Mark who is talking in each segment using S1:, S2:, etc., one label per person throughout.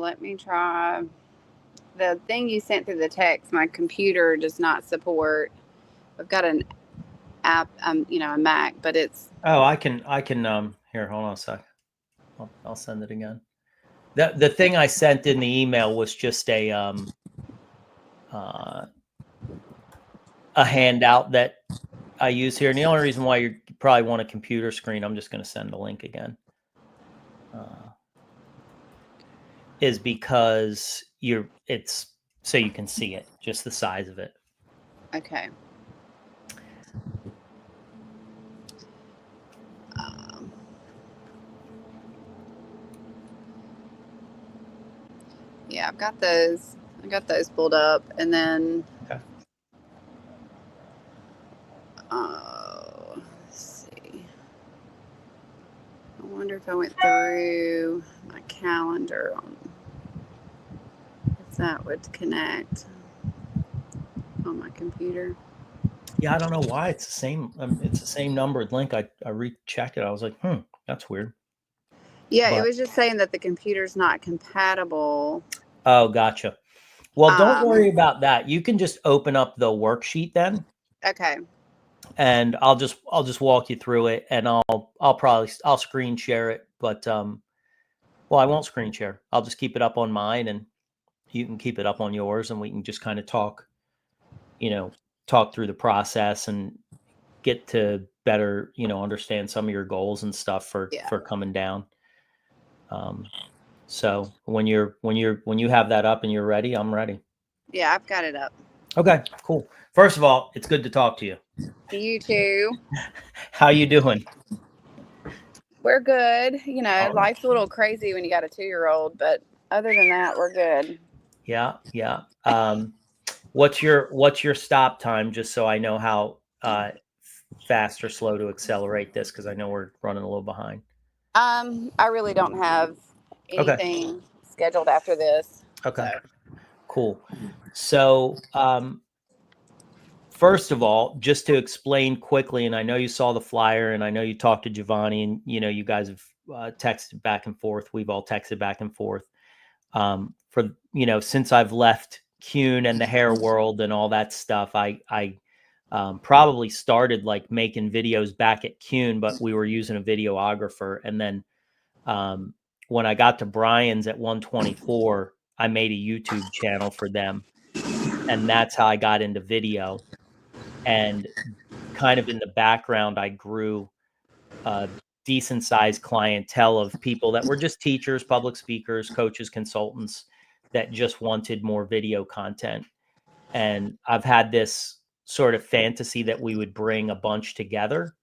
S1: let me try. The thing you sent through the text, my computer does not support. I've got an app, a Mac, but it's.
S2: Oh, I can, here, hold on a sec. I'll send it again. The thing I sent in the email was just a handout that I use here. And the only reason why you probably want a computer screen, I'm just going to send the link again, is because it's so you can see it, just the size of it.
S1: Okay. Yeah, I've got those. I got those pulled up, and then.
S2: Okay.
S1: Let's see. I wonder if I went through my calendar on if that would connect on my computer.
S2: Yeah, I don't know why it's the same. It's the same numbered link. I rechecked it. I was like, that's weird.
S1: Yeah, it was just saying that the computer's not compatible.
S2: Oh, gotcha. Well, don't worry about that. You can just open up the worksheet then.
S1: Okay.
S2: And I'll just walk you through it, and I'll screen share it, but well, I won't screen share. I'll just keep it up on mine, and you can keep it up on yours, and we can just kind of talk through the process and get to better, understand some of your goals and stuff for coming down. So when you have that up and you're ready, I'm ready.
S1: Yeah, I've got it up.
S2: Okay, cool. First of all, it's good to talk to you.
S1: You too.
S2: How you doing?
S1: We're good. Life's a little crazy when you got a 2-year-old, but other than that, we're good.
S2: Yeah. What's your stop time, just so I know how fast or slow to accelerate this, because I know we're running a little behind.
S1: I really don't have anything scheduled after this.
S2: Okay. So. Cool. So, first of all, just to explain quickly, and I know you saw the flyer, and I know you talked to Giovanni, and you guys have texted back and forth. We've all texted back and forth. Since I've left Kuhn and the hair world and all that stuff, I probably started like making videos back at Kuhn, but we were using a videographer. And then when I got to Brian's at 124, I made a YouTube channel for them. And that's how I got into video. And kind of in the background, I grew a decent sized clientele of people that were just teachers, public speakers, coaches, consultants that just wanted more video content. And I've had this sort of fantasy that we would bring a bunch together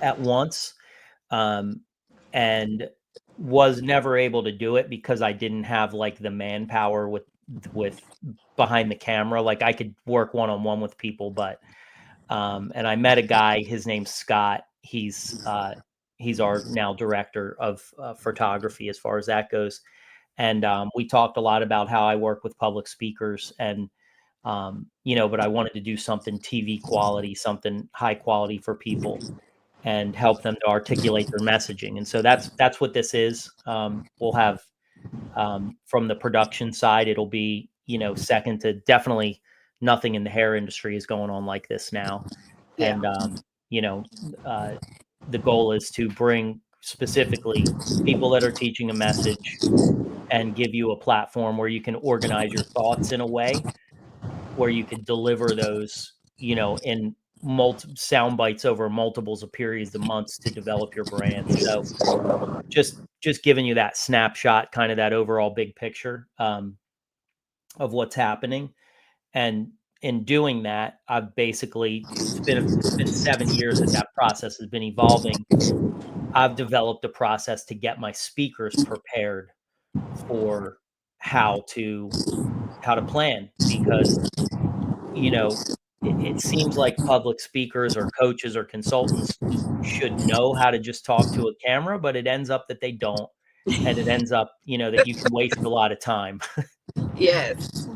S2: at once, and was never able to do it because I didn't have like the manpower with behind the camera. Like I could work one-on-one with people, but and I met a guy, his name's Scott. He's our now director of photography as far as that goes. And we talked a lot about how I work with public speakers, and but I wanted to do something TV quality, something high quality for people, and help them to articulate their messaging. And so that's what this is. We'll have from the production side, it'll be second to definitely nothing in the hair industry is going on like this now. Yeah. And the goal is to bring specifically people that are teaching a message and give you a platform where you can organize your thoughts in a way where you can deliver those, in sound bites over multiples of periods of months to develop your brand. So just giving you that snapshot, kind of that overall big picture of what's happening. And in doing that, I've basically, it's been 7 years that process has been evolving. I've developed a process to get my speakers prepared for how to plan, because it seems like public speakers or coaches or consultants should know how to just talk to a camera, but it ends up that they don't, and it ends up that you can waste a lot of time.
S1: Yes.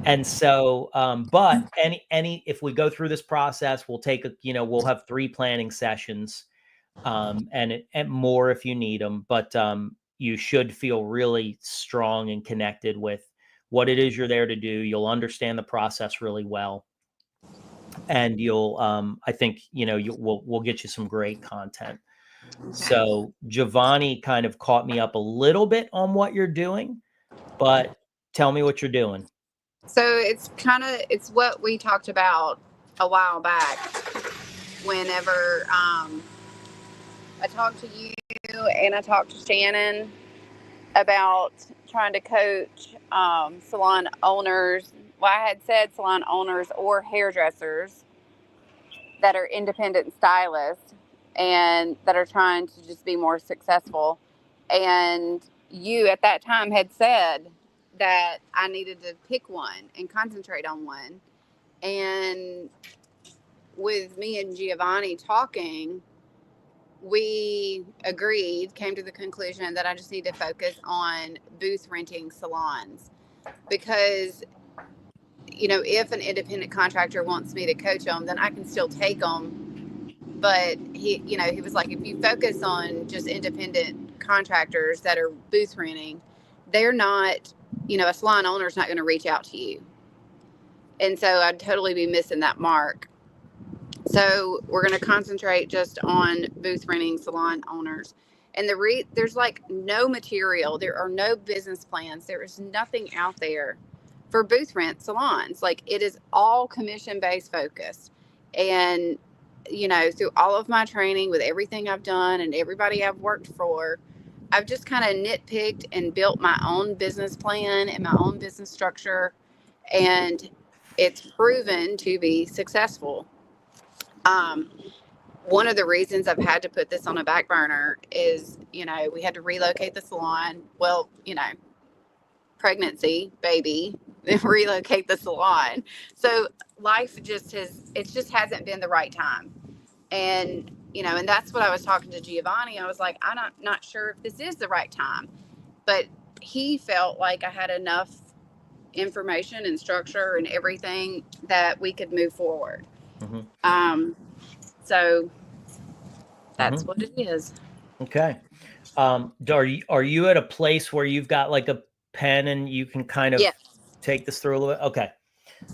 S2: And so, but if we go through this process, we'll take we'll have 3 planning sessions, and more if you need them. But you should feel really strong and connected with what it is you're there to do. You'll understand the process really well, and you'll I think we'll get you some great content.
S1: Okay.
S2: So Giovanni kind of caught me up a little bit on what you're doing, but tell me what you're doing.
S1: So it's what we talked about a while back whenever I talked to you and I talked to Shannon about trying to coach salon owners. Well, I had said salon owners or hairdressers that are independent stylists and that are trying to just be more successful. And you at that time had said that I needed to pick one and concentrate on one. And with me and Giovanni talking, we agreed, came to the conclusion that I just need to focus on booth renting salons because, if an independent contractor wants me to coach them, then I can still take them. But he was like, if you focus on just independent contractors that are booth renting, they're not, a salon owner's not going to reach out to you. And so I'd totally be missing that mark. So we're going to concentrate just on booth renting salon owners. And there's like no material. There are no business plans. There is nothing out there for booth rent salons. Like, it is all commission-based focused. And, through all of my training with everything I've done and everybody I've worked for, I've just kind of nitpicked and built my own business plan and my own business structure. And it's proven to be successful. One of the reasons I've had to put this on a back burner is, we had to relocate the salon. Well, pregnancy, baby, relocate the salon. So life just hasn't been the right time. And, and that's what I was talking to Giovanni. I was like, I'm not sure if this is the right time, but he felt like I had enough information and structure and everything that we could move forward.
S2: Mm-hmm.
S1: So that's what it is.
S2: Okay. Are you at a place where you've got like a pen and you can kind of take this through a little bit? Okay.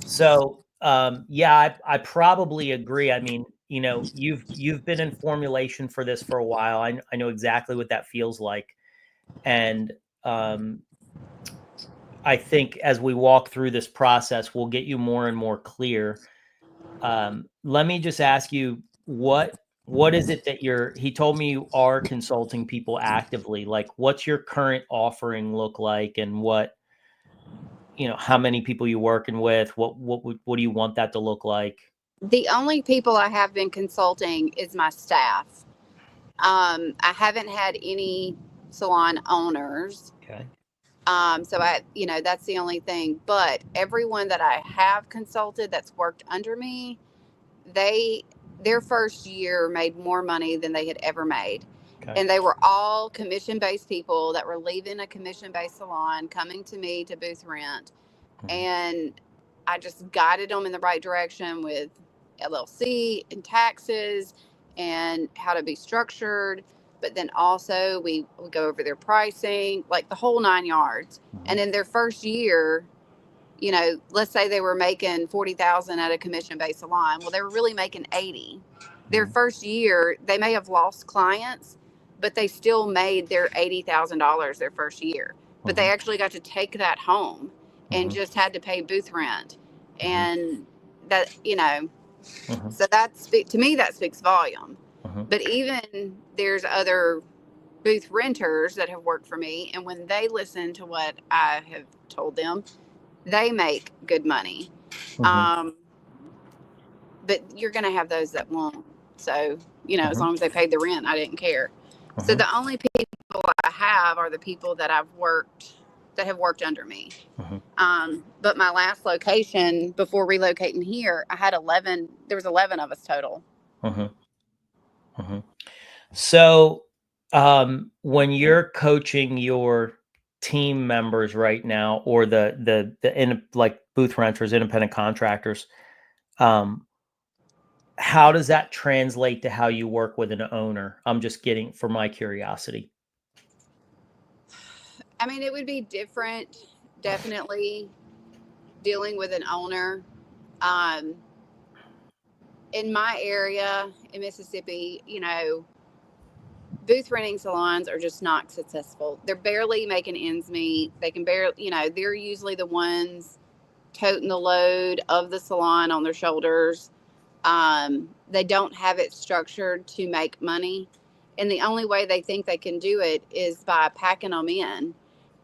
S2: So, I probably agree. I mean, you've been in formulation for this for a while. I know exactly what that feels like. And, I think as we walk through this process, we'll get you more and more clear. Let me just ask you, what is it that he told me you are consulting people actively. Like, what's your current offering look like, and how many people you working with? What do you want that to look like?
S1: The only people I have been consulting is my staff. I haven't had any salon owners.
S2: Okay.
S1: So that's the only thing, but everyone that I have consulted that's worked under me, their first year made more money than they had ever made. Okay. And they were all commission-based people that were leaving a commission-based salon, coming to me to booth rent. Mm-hmm. And I just guided them in the right direction with LLC and taxes and how to be structured. But then also we go over their pricing, like the whole 9 yards. Mm-hmm. And in their first year, let's say they were making $40,000 at a commission-based salon. Well, they were really making $80,000. Their first year, they may have lost clients, but they still made their $80,000 their first year. But they actually got to take that home and just had to pay booth rent. And that, so to me, that speaks volume. But even there's other booth renters that have worked for me, and when they listen to what I have told them, they make good money. But you're going to have those that won't. So, as long as they paid the rent, I didn't care. So the only people I have are the people that have worked under me. But my last location before relocating here, I had 11. There was 11 of us total.
S2: So, when you're coaching your team members right now, or like booth renters, independent contractors, how does that translate to how you work with an owner? I'm just getting, for my curiosity.
S1: I mean, it would be different, definitely dealing with an owner. Um, in my area in Mississippi, booth renting salons are just not successful. They're barely making ends meet. They can barely, they're usually the ones toting the load of the salon on their shoulders. They don't have it structured to make money. And the only way they think they can do it is by packing them in.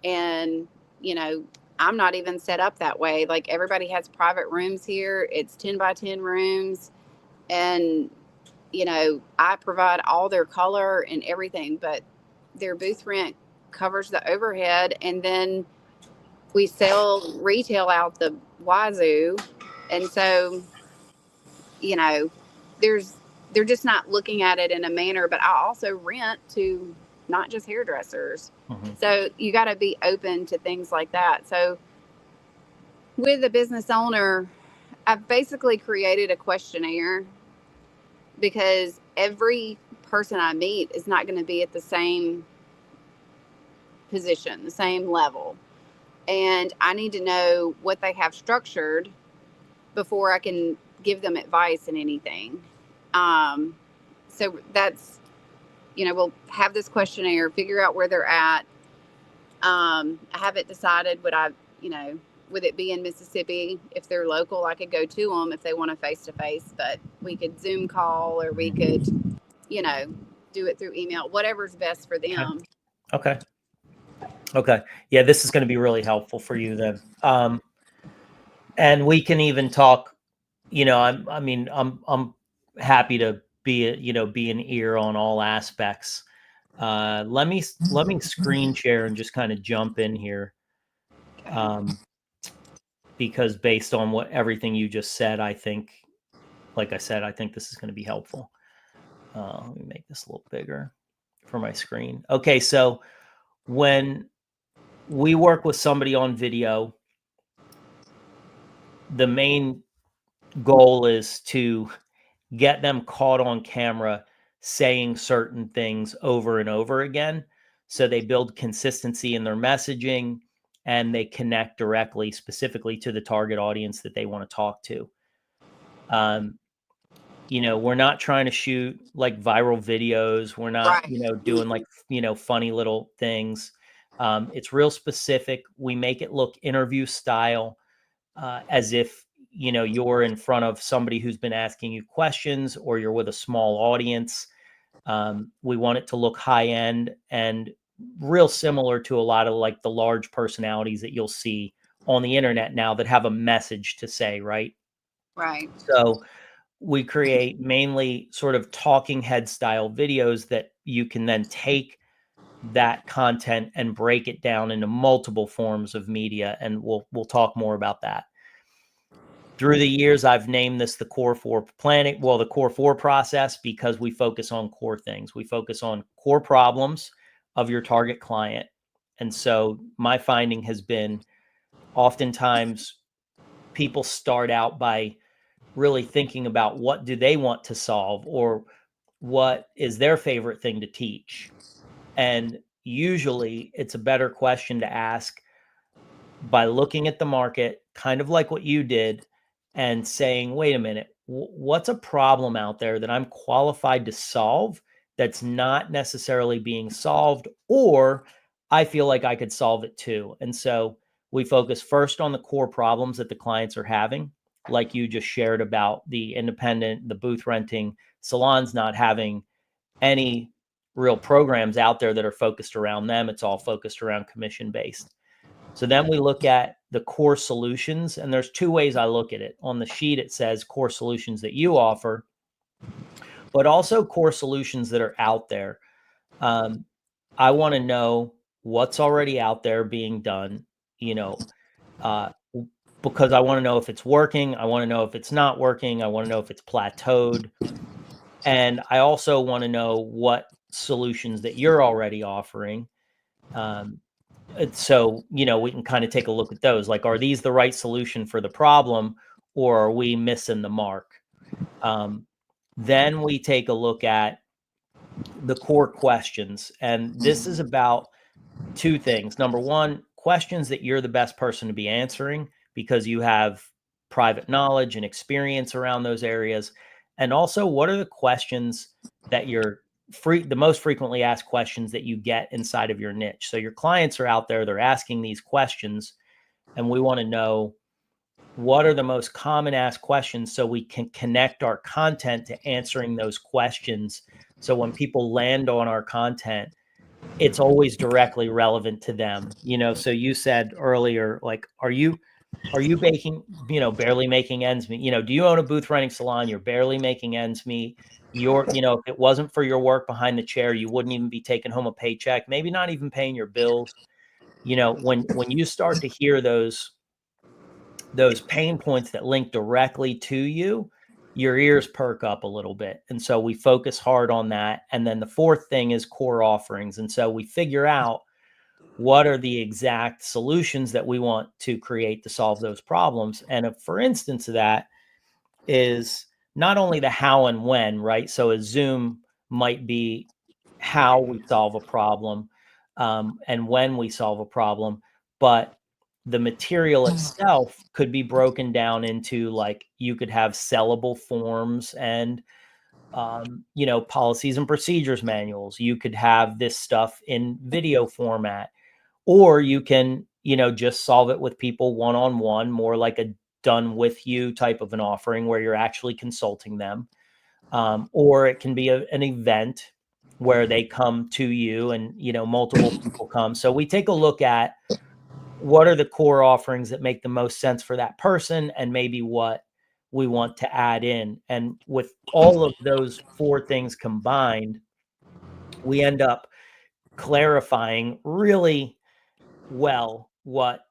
S1: And, I'm not even set up that way. Like, everybody has private rooms here. It's 10 by 10 rooms. And, I provide all their color and everything, but their booth rent covers the overhead. And then we sell retail out the wazoo. And so, you know, there's they're just not looking at it in a manner. But I also rent to not just hairdressers.
S2: Mm-hmm.
S1: So you got to be open to things like that. So with a business owner, I've basically created a questionnaire because every person I meet is not going to be at the same position, the same level. And I need to know what they have structured before I can give them advice in anything. So that's, we'll have this questionnaire, figure out where they're at. I haven't decided would it be in Mississippi? If they're local, I could go to them if they want a face-to-face, but we could Zoom call, or we could, do it through email, whatever's best for them.
S2: Okay. Yeah, this is going to be really helpful for you then. And we can even talk, I'm happy to be an ear on all aspects. Let me screen share and just kind of jump in here. Because based on everything you just said, I think, like I said, I think this is going to be helpful. Let me make this a little bigger for my screen. Okay, so when we work with somebody on video, the main goal is to get them caught on camera saying certain things over and over again. So they build consistency in their messaging and they connect directly, specifically to the target audience that they want to talk to. We're not trying to shoot like viral videos. We're not,
S1: Right.
S2: Doing like, funny little things. It's real specific. We make it look interview style, as if, you're in front of somebody who's been asking you questions, or you're with a small audience. We want it to look high end and real similar to a lot of like the large personalities that you'll see on the internet now that have a message to say, right?
S1: Right.
S2: So we create mainly sort of talking head style videos that you can then take that content and break it down into multiple forms of media. And we'll talk more about that. Through the years, I've named this the Core 4 planning. Well, the Core 4 process, because we focus on core things. We focus on core problems of your target client. And so my finding has been oftentimes people start out by really thinking about what do they want to solve, or what is their favorite thing to teach. And usually it's a better question to ask by looking at the market, kind of like what you did, and saying, wait a minute, what's a problem out there that I'm qualified to solve that's not necessarily being solved, or I feel like I could solve it too. And so we focus first on the core problems that the clients are having, like you just shared about the booth renting salons not having any real programs out there that are focused around them. It's all focused around commission based. So then we look at the core solutions, and there's two ways I look at it. On the sheet, it says core solutions that you offer, but also core solutions that are out there. I want to know what's already out there being done, because I want to know if it's working. I want to know if it's not working. I want to know if it's plateaued. And I also want to know what solutions that you're already offering. So, we can kind of take a look at those. Like, are these the right solution for the problem, or are we missing the mark? Then we take a look at the core questions. And this is about two things. Number one, questions that you're the best person to be answering because you have private knowledge and experience around those areas. And also, what are the questions that the most frequently asked questions that you get inside of your niche? So your clients are out there, they're asking these questions, and we want to know what are the most common asked questions so we can connect our content to answering those questions. So when people land on our content, it's always directly relevant to them. So you said earlier, like, are you making, barely making ends meet? Do you own a booth renting salon? You're barely making ends meet. If it wasn't for your work behind the chair, you wouldn't even be taking home a paycheck, maybe not even paying your bills. When you start to hear those pain points that link directly to you, your ears perk up a little bit. And so we focus hard on that. And then the fourth thing is core offerings. And so we figure out what are the exact solutions that we want to create to solve those problems. And for instance of that is not only the how and when, right? So a Zoom might be how we solve a problem, and when we solve a problem, but the material itself could be broken down into, like, you could have sellable forms and policies and procedures manuals. You could have this stuff in video format, or you can just solve it with people one-on-one, more like a done with you type of an offering where you're actually consulting them. Or it can be an event where they come to you and multiple people come. So we take a look at what are the core offerings that make the most sense for that person, and maybe what we want to add in. And with all of those four things combined, we end up clarifying really well what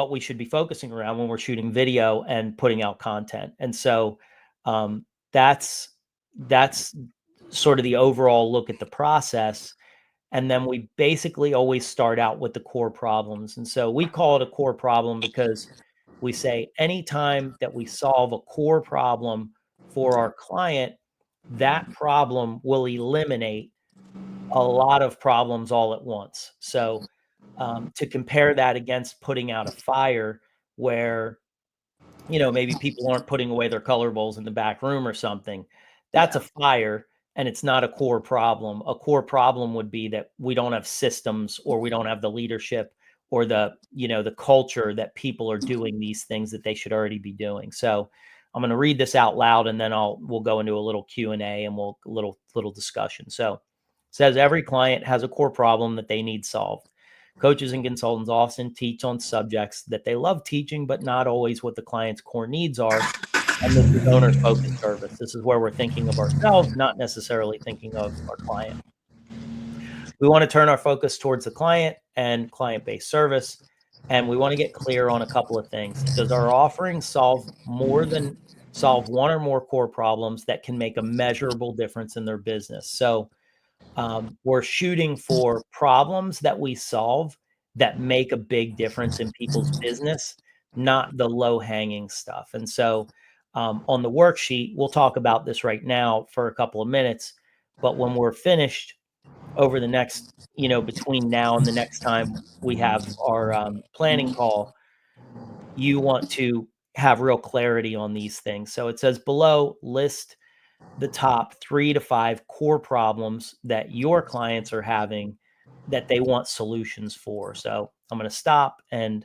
S2: we should be focusing around when we're shooting video and putting out content. And so that's sort of the overall look at the process. And then we basically always start out with the core problems. And so we call it a core problem because we say anytime that we solve a core problem for our client, that problem will eliminate a lot of problems all at once. So to compare that against putting out a fire where, maybe people aren't putting away their color bowls in the back room or something, that's a fire. And it's not a core problem. A core problem would be that we don't have systems, or we don't have the leadership, or the culture that people are doing these things that they should already be doing. So I'm going to read this out loud, and then we'll go into a little Q&A and little discussion. So it says every client has a core problem that they need solved. Coaches and consultants often teach on subjects that they love teaching, but not always what the client's core needs are. And this is owner-focused service. This is where we're thinking of ourselves, not necessarily thinking of our client. We want to turn our focus towards the client and client-based service, and we want to get clear on a couple of things. Does our offering solve one or more core problems that can make a measurable difference in their business? So we're shooting for problems that we solve that make a big difference in people's business, not the low-hanging stuff. And so on the worksheet, we'll talk about this right now for a couple of minutes, but when we're finished over the next, between now and the next time we have our planning call, you want to have real clarity on these things. So it says below, list the top 3 to 5 core problems that your clients are having that they want solutions for. So I'm going to stop and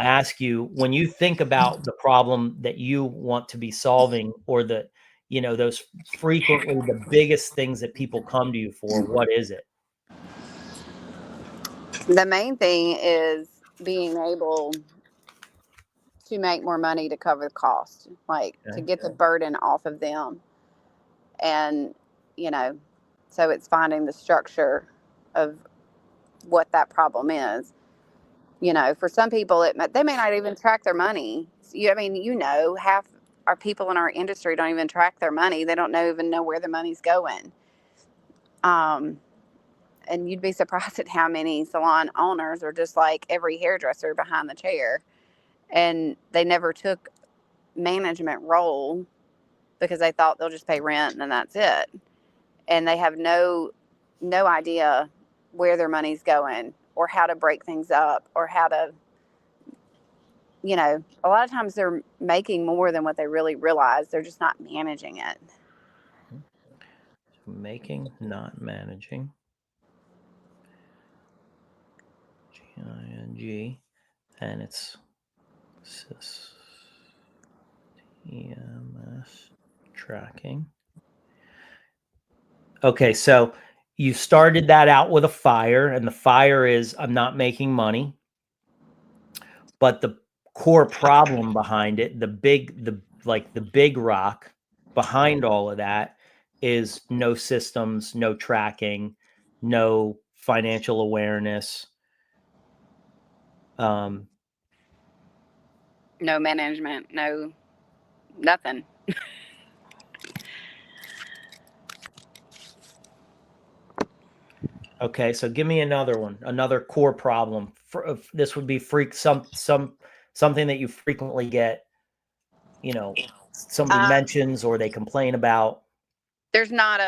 S2: ask you, when you think about the problem that you want to be solving, or those frequently the biggest things that people come to you for, what is it?
S1: The main thing is being able to make more money to cover the cost, to get the burden off of them. And, so it's finding the structure of what that problem is. For some people, they may not even track their money. Half our people in our industry don't even track their money. They don't even know where the money's going. And you'd be surprised at how many salon owners are just like every hairdresser behind the chair, and they never took management role because they thought they'll just pay rent and then that's it. And they have no idea where their money's going or how to break things up or how to, you know, a lot of times they're making more than what they really realize. They're just not managing it.
S2: Making, not managing. G-I-N-G. And it's EMS tracking. Okay, so you started that out with a fire, and the fire is I'm not making money. But the core problem behind it, the big rock behind all of that is no systems, no tracking, no financial awareness.
S1: No management, no nothing.
S2: Okay, so give me another one, another core problem. This would be something that you frequently get, you know, somebody mentions or they complain about.
S1: There's not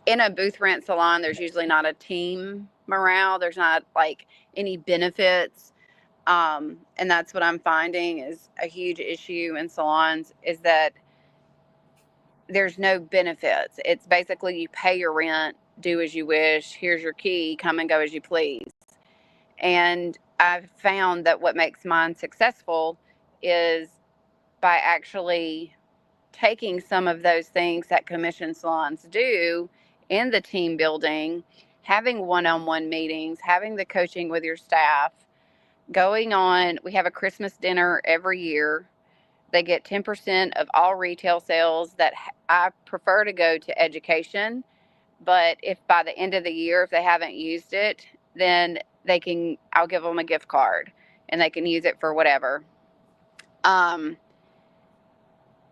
S1: in a booth rent salon, there's usually not a team morale. There's not like any benefits. And that's what I'm finding is a huge issue in salons is that there's no benefits. It's basically you pay your rent, do as you wish, here's your key, come and go as you please. And I've found that what makes mine successful is by actually taking some of those things that commission salons do in the team building, having one-on-one meetings, having the coaching with your staff, we have a Christmas dinner every year. They get 10% of all retail sales that I prefer to go to education. But if by the end of the year, if they haven't used it, then I'll give them a gift card and they can use it for whatever. And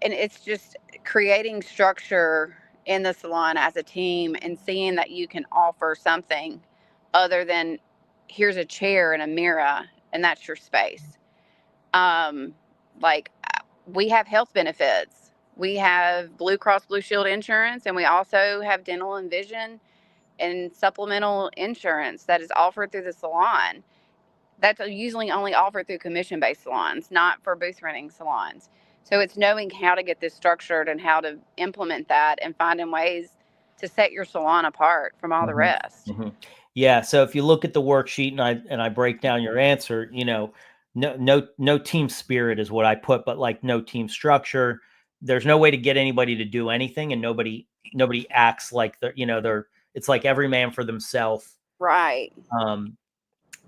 S1: it's just creating structure in the salon as a team and seeing that you can offer something other than here's a chair and a mirror and that's your space. Like we have health benefits. We have Blue Cross Blue Shield insurance, and we also have dental and vision and supplemental insurance that is offered through the salon. That's usually only offered through commission-based salons, not for booth renting salons. So it's knowing how to get this structured and how to implement that and finding ways to set your salon apart from all the rest.
S2: Mm-hmm. Yeah. So if you look at the worksheet and I break down your answer, you know, no team spirit is what I put, but like no team structure. There's no way to get anybody to do anything, and nobody acts like it's like every man for themselves.
S1: Right.
S2: And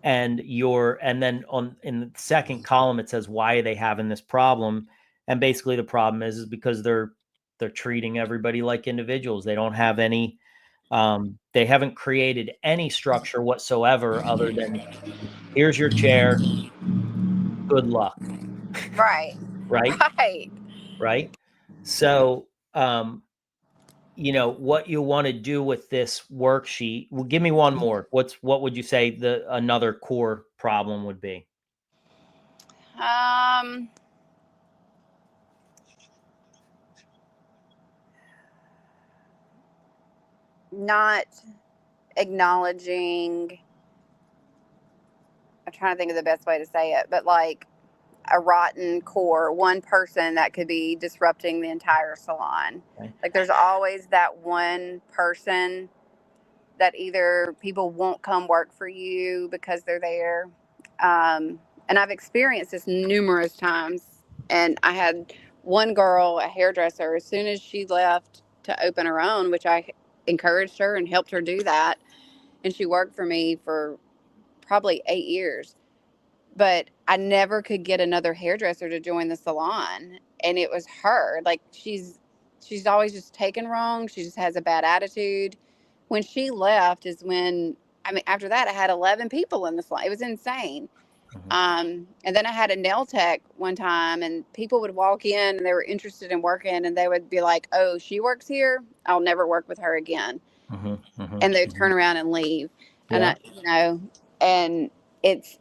S2: then in the second column it says why are they having this problem, and basically the problem is because they're treating everybody like individuals. They don't have any they haven't created any structure whatsoever other than here's your chair, good luck.
S1: Right.
S2: Right. So you know what you want to do with this worksheet. Well, give me one more. What would you say another core problem would be?
S1: Not acknowledging, I'm trying to think of the best way to say it, but like a rotten core, one person that could be disrupting the entire salon. Okay. Like there's always that one person that either people won't come work for you because they're there. And I've experienced this numerous times. And I had one girl, a hairdresser, as soon as she left to open her own, which I encouraged her and helped her do that. And she worked for me for probably 8 years. But I never could get another hairdresser to join the salon. And it was her. Like she's always just taken wrong. She just has a bad attitude. When she left is when, after that I had 11 people in the salon. It was insane. Mm-hmm. And then I had a nail tech one time, and people would walk in and they were interested in working, and they would be like, oh, she works here, I'll never work with her again. Mm-hmm, mm-hmm, and they'd turn around and leave. Yeah. And it's,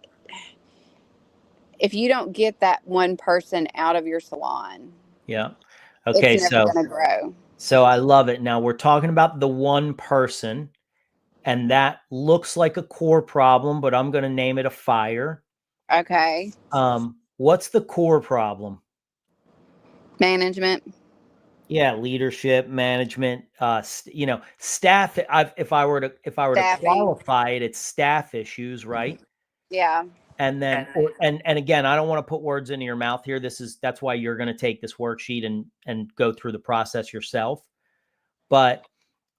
S1: if you don't get that one person out of your salon,
S2: yeah, okay,
S1: it's never gonna grow.
S2: So I love it. Now we're talking about the one person, and that looks like a core problem, but I'm going to name it a fire.
S1: Okay.
S2: What's the core problem?
S1: Management.
S2: Yeah, leadership, management, staff. If I were to
S1: Staffing.
S2: qualify it, it's staff issues, right?
S1: Yeah.
S2: And then, and again, I don't want to put words into your mouth here. That's why you're going to take this worksheet and go through the process yourself. But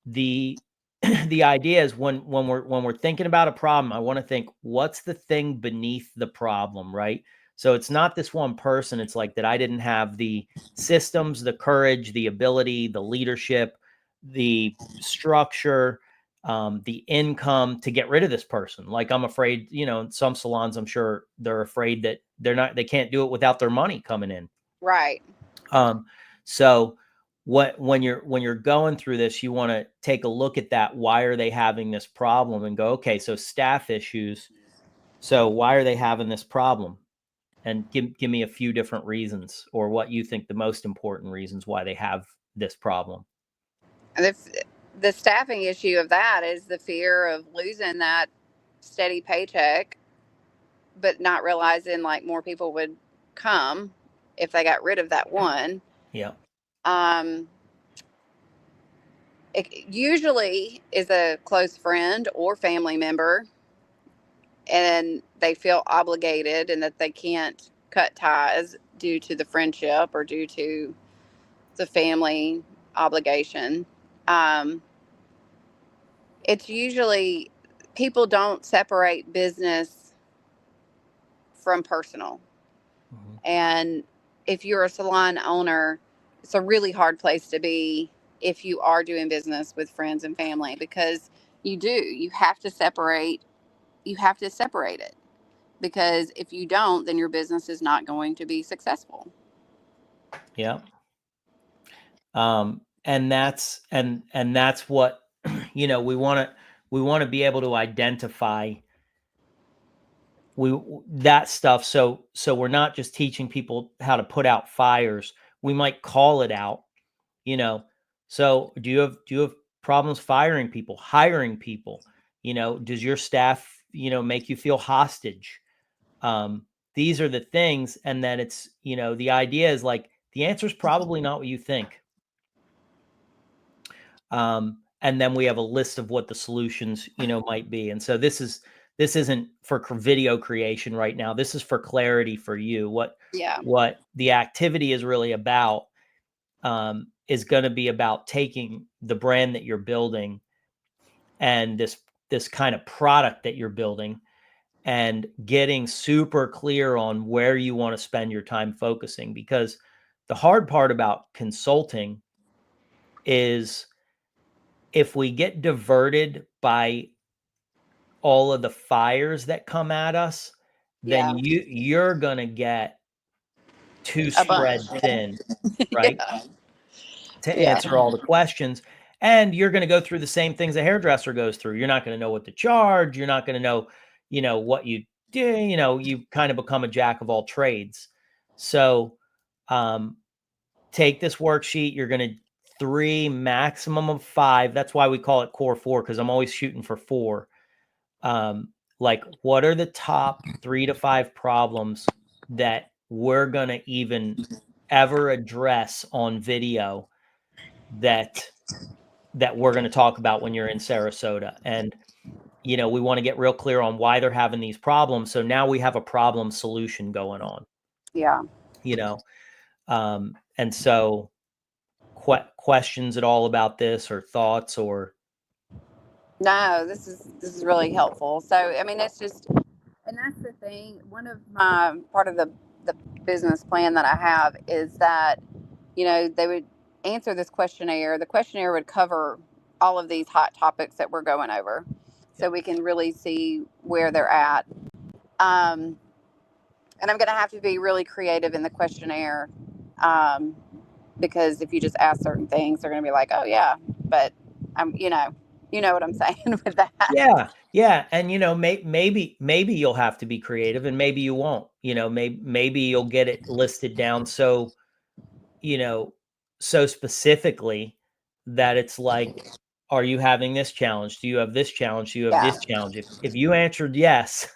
S2: the the idea is when we're thinking about a problem, I want to think, what's the thing beneath the problem, right? So it's not this one person. It's like that I didn't have the systems, the courage, the ability, the leadership, the structure, the income to get rid of this person. Like, I'm afraid, in some salons, I'm sure they're afraid that they can't do it without their money coming in.
S1: Right.
S2: So when you're going through this, you want to take a look at that. Why are they having this problem? And go, okay, so staff issues. So why are they having this problem? And give me a few different reasons, or what you think the most important reasons why they have this problem.
S1: The staffing issue of that is the fear of losing that steady paycheck, but not realizing like more people would come if they got rid of that one.
S2: Yeah.
S1: It usually is a close friend or family member, and they feel obligated and that they can't cut ties due to the friendship or due to the family obligation. It's usually people don't separate business from personal.
S2: Mm-hmm.
S1: And if you're a salon owner, it's a really hard place to be if you are doing business with friends and family, because you have to separate it, because if you don't, then your business is not going to be successful.
S2: Yeah. And that's what, we want to be able to identify that stuff. So we're not just teaching people how to put out fires. We might call it out, So do you have problems firing people, hiring people? Does your staff, make you feel hostage? These are the things. And then it's, the idea is like, the answer is probably not what you think. And then we have a list of what the solutions, might be. And so this isn't for video creation right now. This is for clarity for you. What the activity is really about, is going to be about taking the brand that you're building and this kind of product that you're building and getting super clear on where you want to spend your time focusing. Because the hard part about consulting is, if we get diverted by all of the fires that come at us, then you're going to get too spread thin, right? To answer all the questions. And you're going to go through the same things a hairdresser goes through. You're not going to know what to charge. You're not going to know, what you do. You kind of become a jack of all trades. So take this worksheet. You're going to 3, maximum of 5. That's why we call it core 4, because I'm always shooting for 4. Like, what are the top 3 to 5 problems that we're going to even ever address on video that we're going to talk about when you're in Sarasota? And, we want to get real clear on why they're having these problems. So now we have a problem solution going on.
S1: Yeah.
S2: And so questions at all about this, or thoughts, or?
S1: No, this is really helpful. So, I mean, it's just, and that's the thing. One of my, part of the business plan that I have is that, they would answer this questionnaire. The questionnaire would cover all of these hot topics that we're going over, so we can really see where they're at. And I'm going to have to be really creative in the questionnaire, because if you just ask certain things, they're going to be like, oh yeah, but I'm, you know what I'm saying with that.
S2: Yeah. And, maybe you'll have to be creative, and maybe you won't, maybe you'll get it listed down. So, so specifically that it's like, are you having this challenge? Do you have this challenge? Do you have
S1: Yeah.
S2: this challenge? If you answered yes,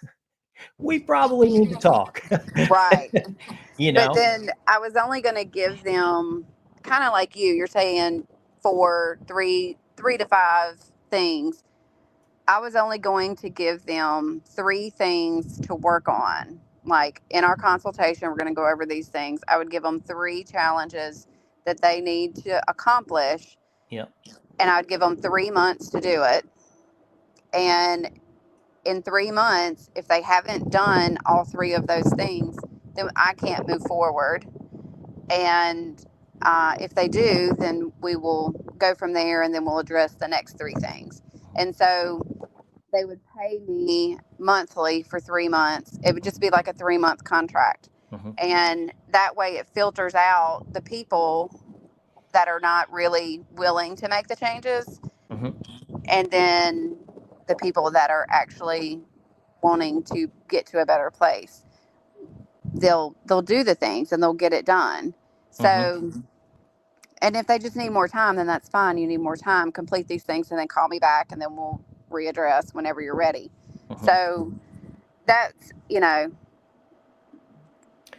S2: we probably need to talk.
S1: Right.
S2: You
S1: But
S2: know?
S1: then I was only going to give them, kind of like you're saying, for three to five things. I was only going to give them 3 things to work on. Like in our consultation, we're going to go over these things. I would give them 3 challenges that they need to accomplish.
S2: Yeah.
S1: And I would give them 3 months to do it. And in 3 months, if they haven't done all 3 of those things, then I can't move forward. And if they do, then we will go from there, and then we'll address the next 3 things. And so they would pay me monthly for 3 months. It would just be like a 3-month contract.
S2: Mm-hmm.
S1: And that way it filters out the people that are not really willing to make the changes.
S2: Mm-hmm.
S1: And then the people that are actually wanting to get to a better place. They'll do the things and they'll get it done. So,
S2: Mm-hmm.
S1: and if they just need more time, then that's fine. You need more time, complete these things, and then call me back, and then we'll readdress whenever you're ready.
S2: Mm-hmm.
S1: So that's,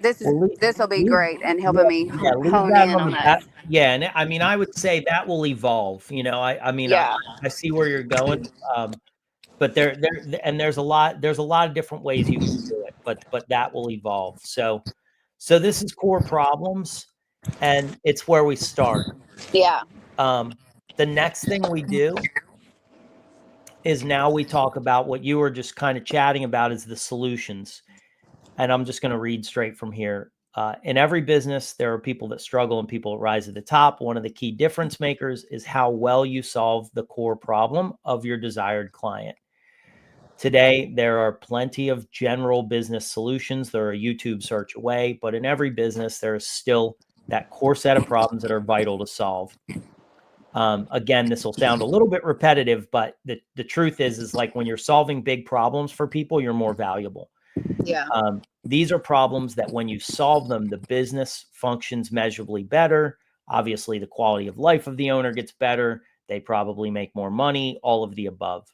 S1: this will be great and helping me hone in on that.
S2: Yeah, and I mean, I would say that will evolve. I mean,
S1: Yeah.
S2: I see where you're going, but there's a lot of different ways you can do it, but that will evolve. So this is core problems, and it's where we start.
S1: Yeah.
S2: The next thing we do is now we talk about what you were just kind of chatting about, is the solutions. And I'm just going to read straight from here. In every business, there are people that struggle and people that rise to the top. One of the key difference makers is how well you solve the core problem of your desired client. Today, there are plenty of general business solutions. They're a YouTube search away, but in every business, there is still that core set of problems that are vital to solve. Again, this will sound a little bit repetitive, but the truth is like when you're solving big problems for people, you're more valuable.
S1: Yeah.
S2: These are problems that when you solve them, the business functions measurably better. Obviously, the quality of life of the owner gets better. They probably make more money, all of the above.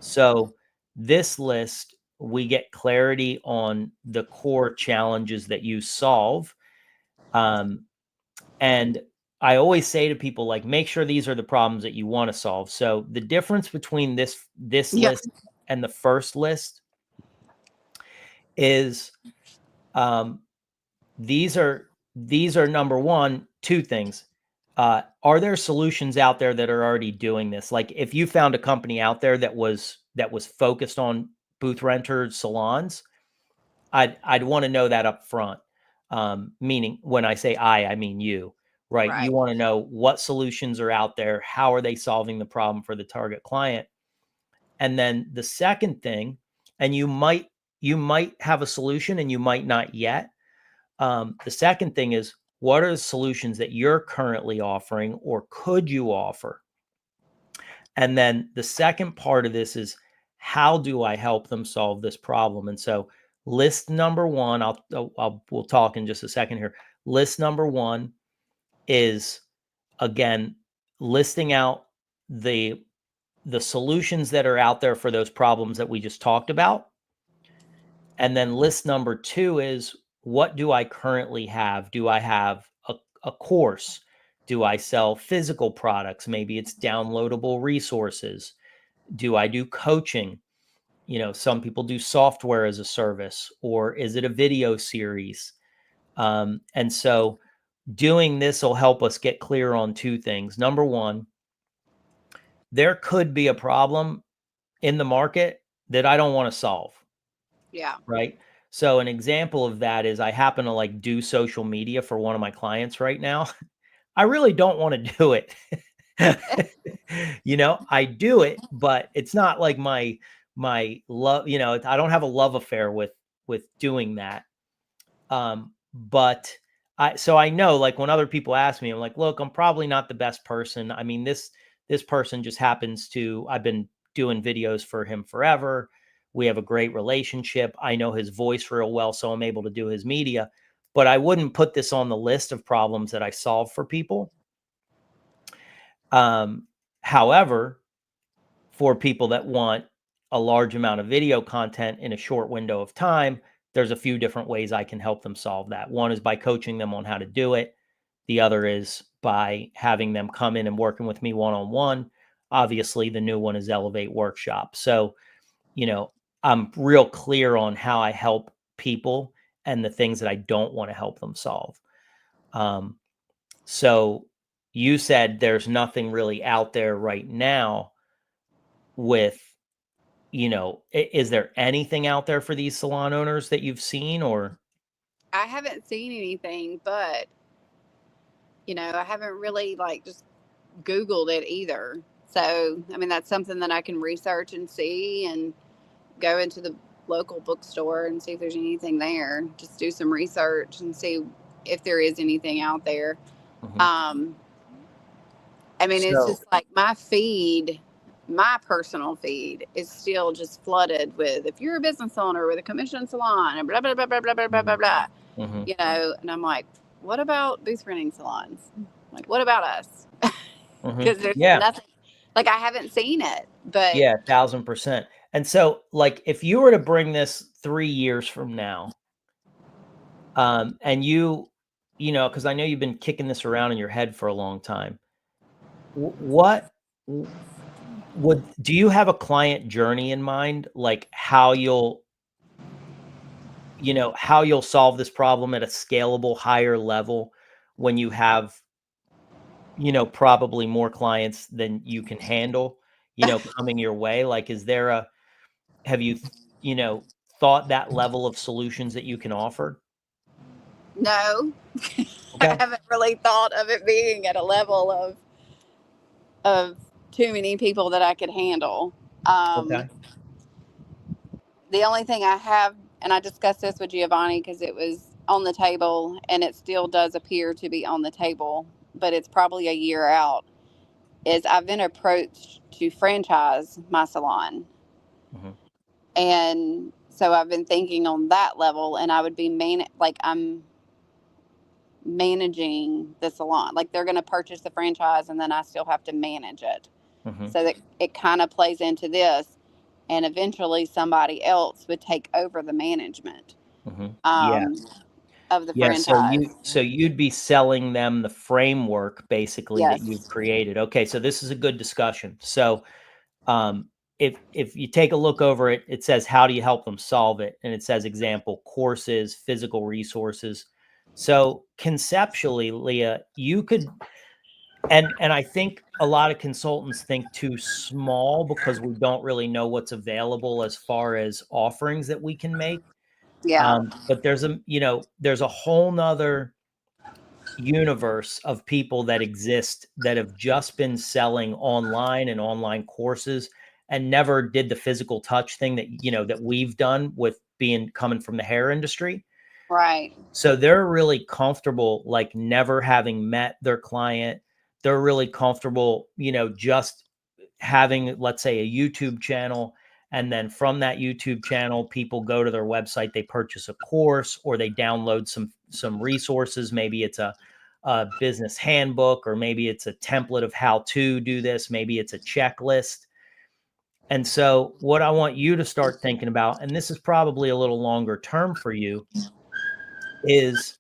S2: So this list, we get clarity on the core challenges that you solve. And I always say to people, like, make sure these are the problems that you want to solve. So the difference between this list and the first list is these are number one, 2 things. Are there solutions out there that are already doing this? Like if you found a company out there that was focused on booth renters, salons, I'd want to know that up front. Meaning when I say I mean you, right? You want to know what solutions are out there. How are they solving the problem for the target client? And then the second thing, and you might have a solution and you might not yet. The second thing is, what are the solutions that you're currently offering or could you offer? And then the second part of this is, how do I help them solve this problem? And so list number 1, we'll talk in just a second here. List number 1 is, again, listing out the solutions that are out there for those problems that we just talked about. And then list number 2 is, what do I currently have? Do I have a course? Do I sell physical products? Maybe it's downloadable resources. Do I do coaching? Some people do software as a service, or is it a video series? And so doing this will help us get clear on 2 things. Number 1, there could be a problem in the market that I don't want to solve.
S1: Yeah.
S2: Right. So an example of that is, I happen to do social media for one of my clients right now. I really don't want to do it. I do it, but it's not like my love, I don't have a love affair with doing that. But I know, like, when other people ask me, I'm like, look, I'm probably not the best person. I mean, this person just happens to, I've been doing videos for him forever. We have a great relationship. I know his voice real well, so I'm able to do his media, but I wouldn't put this on the list of problems that I solve for people. However, for people that want a large amount of video content in a short window of time, there's a few different ways I can help them solve that. One is by coaching them on how to do it. The other is by having them come in and working with me one-on-one. Obviously, the new one is Elevate Workshop. So, I'm real clear on how I help people and the things that I don't want to help them solve. So you said there's nothing really out there right now with, is there anything out there for these salon owners that you've seen, or?
S1: I haven't seen anything, but I haven't really just Googled it either. So, I mean, that's something that I can research and see, and go into the local bookstore and see if there's anything there. Just do some research and see if there is anything out there.
S2: Mhm.
S1: I mean, it's just like my personal feed is still just flooded with, if you're a business owner with a commission salon and blah, blah, blah, blah, blah, blah, blah, blah, blah.
S2: Mhm.
S1: And I'm like, what about booth renting salons? Like, what about us? Because there's nothing, I haven't seen it, but
S2: yeah, 1,000%. And so, if you were to bring this 3 years from now, and because I know you've been kicking this around in your head for a long time, what do you have a client journey in mind? Like how you'll solve this problem at a scalable, higher level when you have, probably more clients than you can handle, coming your way? Like, have you, thought that level of solutions that you can offer?
S1: no,
S2: Okay.
S1: I haven't really thought of it being at a level of too many people that I could handle.
S2: Okay.
S1: The only thing I have, and I discussed this with Giovanni because it was on the table, and it still does appear to be on the table, but it's probably a year out, is I've been approached to franchise my salon.
S2: Mhm.
S1: And so I've been thinking on that level, and I would be I'm managing the salon. Like, they're going to purchase the franchise, and then I still have to manage it.
S2: Mhm.
S1: So that it kind of plays into this, and eventually somebody else would take over the management
S2: Mhm. Yeah.
S1: of the
S2: Yeah,
S1: franchise.
S2: so you'd be selling them the framework basically that you've
S1: Yes.
S2: created. Okay, so this is a good discussion. So, if you take a look over it, it says, how do you help them solve it? And it says example courses, physical resources. So conceptually, Leah, you could, and I think a lot of consultants think too small because we don't really know what's available as far as offerings that we can make.
S1: Yeah.
S2: But there's a whole nother universe of people that exist that have just been selling online and online courses and never did the physical touch thing that we've done with coming from the hair industry.
S1: Right.
S2: So they're really comfortable, like never having met their client. They're really comfortable, just having, let's say, a YouTube channel. And then from that YouTube channel, people go to their website, they purchase a course, or they download some resources. Maybe it's a business handbook, or maybe it's a template of how to do this. Maybe it's a checklist. And so what I want you to start thinking about, and this is probably a little longer term for you, is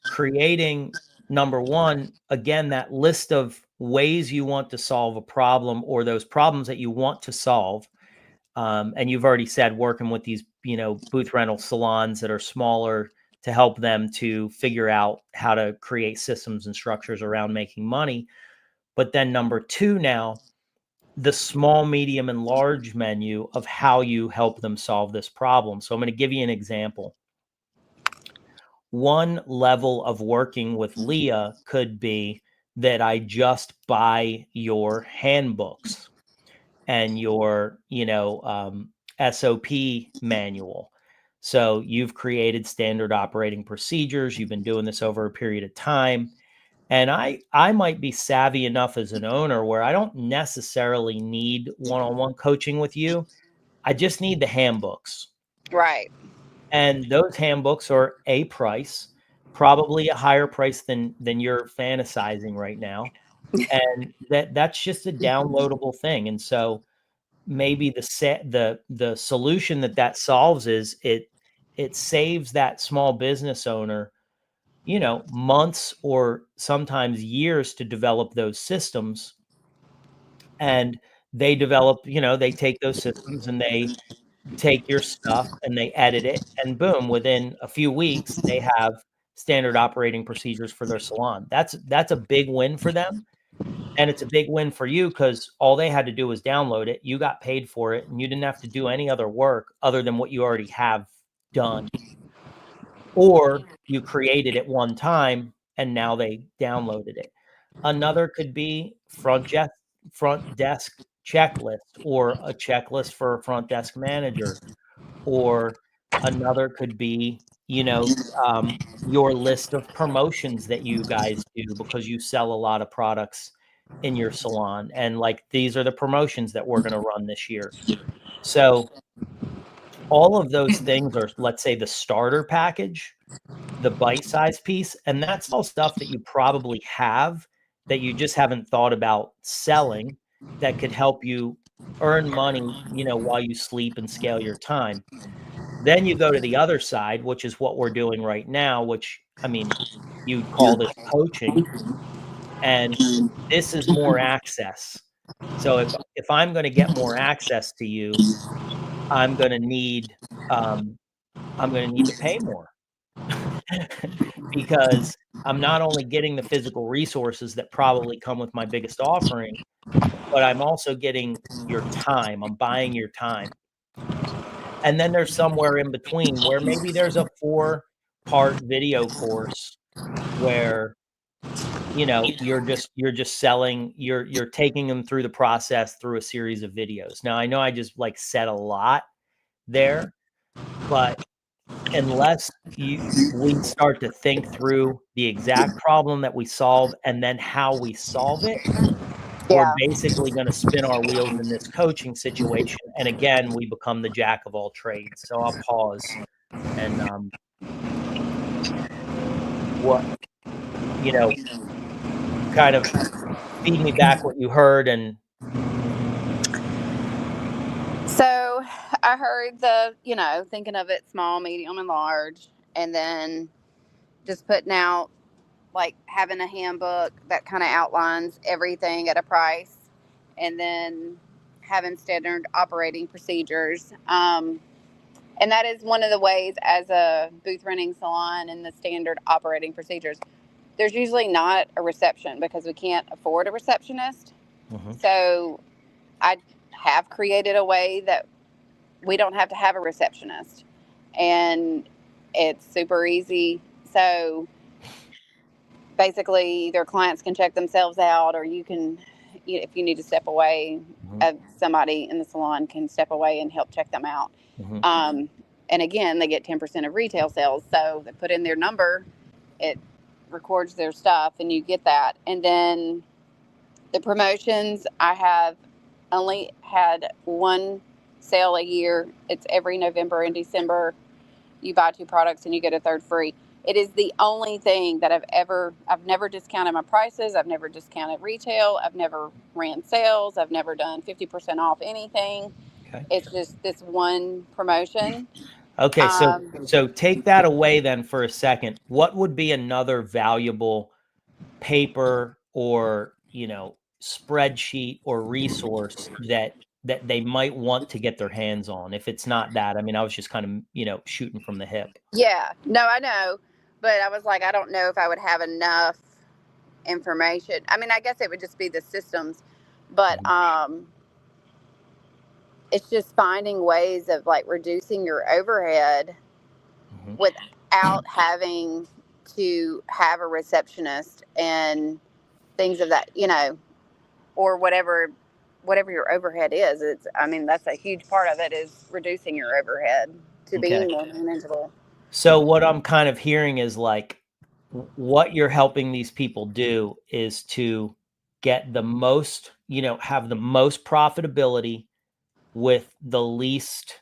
S2: creating, number one, again, that list of ways you want to solve a problem, or those problems that you want to solve. And you've already said working with these, booth rental salons that are smaller to help them to figure out how to create systems and structures around making money. But then number two, now the small, medium, and large menu of how you help them solve this problem. So I'm going to give you an example. One level of working with Leah could be that I just buy your handbooks and your, SOP manual. So you've created standard operating procedures. You've been doing this over a period of time. And I might be savvy enough as an owner where I don't necessarily need one-on-one coaching with you. I just need the handbooks.
S1: Right.
S2: And those handbooks are a price, probably a higher price than you're fantasizing right now. And that's just a downloadable thing. And so maybe the solution that solves is it saves that small business owner, months or sometimes years to develop those systems. And they develop, they take those systems and they take your stuff and they edit it, and boom, within a few weeks they have standard operating procedures for their salon. That's a big win for them. And it's a big win for you because all they had to do was download it. You got paid for it, and you didn't have to do any other work other than what you already have done. Or you created it one time and now they downloaded it. Another could be front desk checklist, or a checklist for a front desk manager. Or another could be, your list of promotions that you guys do because you sell a lot of products in your salon. And like, these are the promotions that we're going to run this year. So all of those things are, let's say, the starter package, the bite-sized piece. And that's all stuff that you probably have that you just haven't thought about selling, that could help you earn money, while you sleep and scale your time. Then you go to the other side, which is what we're doing right now, which, I mean, you'd call this coaching. And this is more access. So if I'm going to get more access to you, I'm going to need to pay more because I'm not only getting the physical resources that probably come with my biggest offering, but I'm also getting your time. I'm buying your time. And then there's somewhere in between where maybe there's a 4-part video course where, you're just selling, you're taking them through the process through a series of videos. Now, I know I just like said a lot there, but unless we start to think through the exact problem that we solve and then how we solve it, we're basically going to spin our wheels in this coaching situation. And again, we become the jack of all trades. So I'll pause and, kind of feed me back what you heard. And
S1: so I heard thinking of it small, medium, and large, and then just putting out, like, having a handbook that kind of outlines everything at a price, and then having standard operating procedures. And that is one of the ways, as a booth renting salon, and the standard operating procedures. There's usually not a reception because we can't afford a receptionist.
S2: Mm-hmm.
S1: So I have created a way that we don't have to have a receptionist, and it's super easy. So basically, their clients can check themselves out, or you can, if you need to step away, somebody in the salon can step away and help check them out.
S2: Mm-hmm.
S1: And again, they get 10% of retail sales. So they put in their number, it records their stuff, and you get that. And then the promotions, I have only had one sale a year. It's every November and December. You buy 2 products and you get a third free. It is the only thing that I've never discounted my prices. I've never discounted retail. I've never ran sales. I've never done 50% off anything.
S2: Okay.
S1: It's just this one promotion.
S2: Okay. So take that away then for a second. What would be another valuable paper or, spreadsheet or resource that they might want to get their hands on? If it's not that, I mean, I was just kind of, shooting from the hip.
S1: Yeah, no, I know. But I was like, I don't know if I would have enough information. I mean, I guess it would just be the systems, but it's just finding ways of, like, reducing your overhead without having to have a receptionist and things of that, or whatever your overhead is. That's a huge part of it, is reducing your overhead to being more manageable.
S2: So what I'm kind of hearing is, like, what you're helping these people do is to get the most, have the most profitability with the least,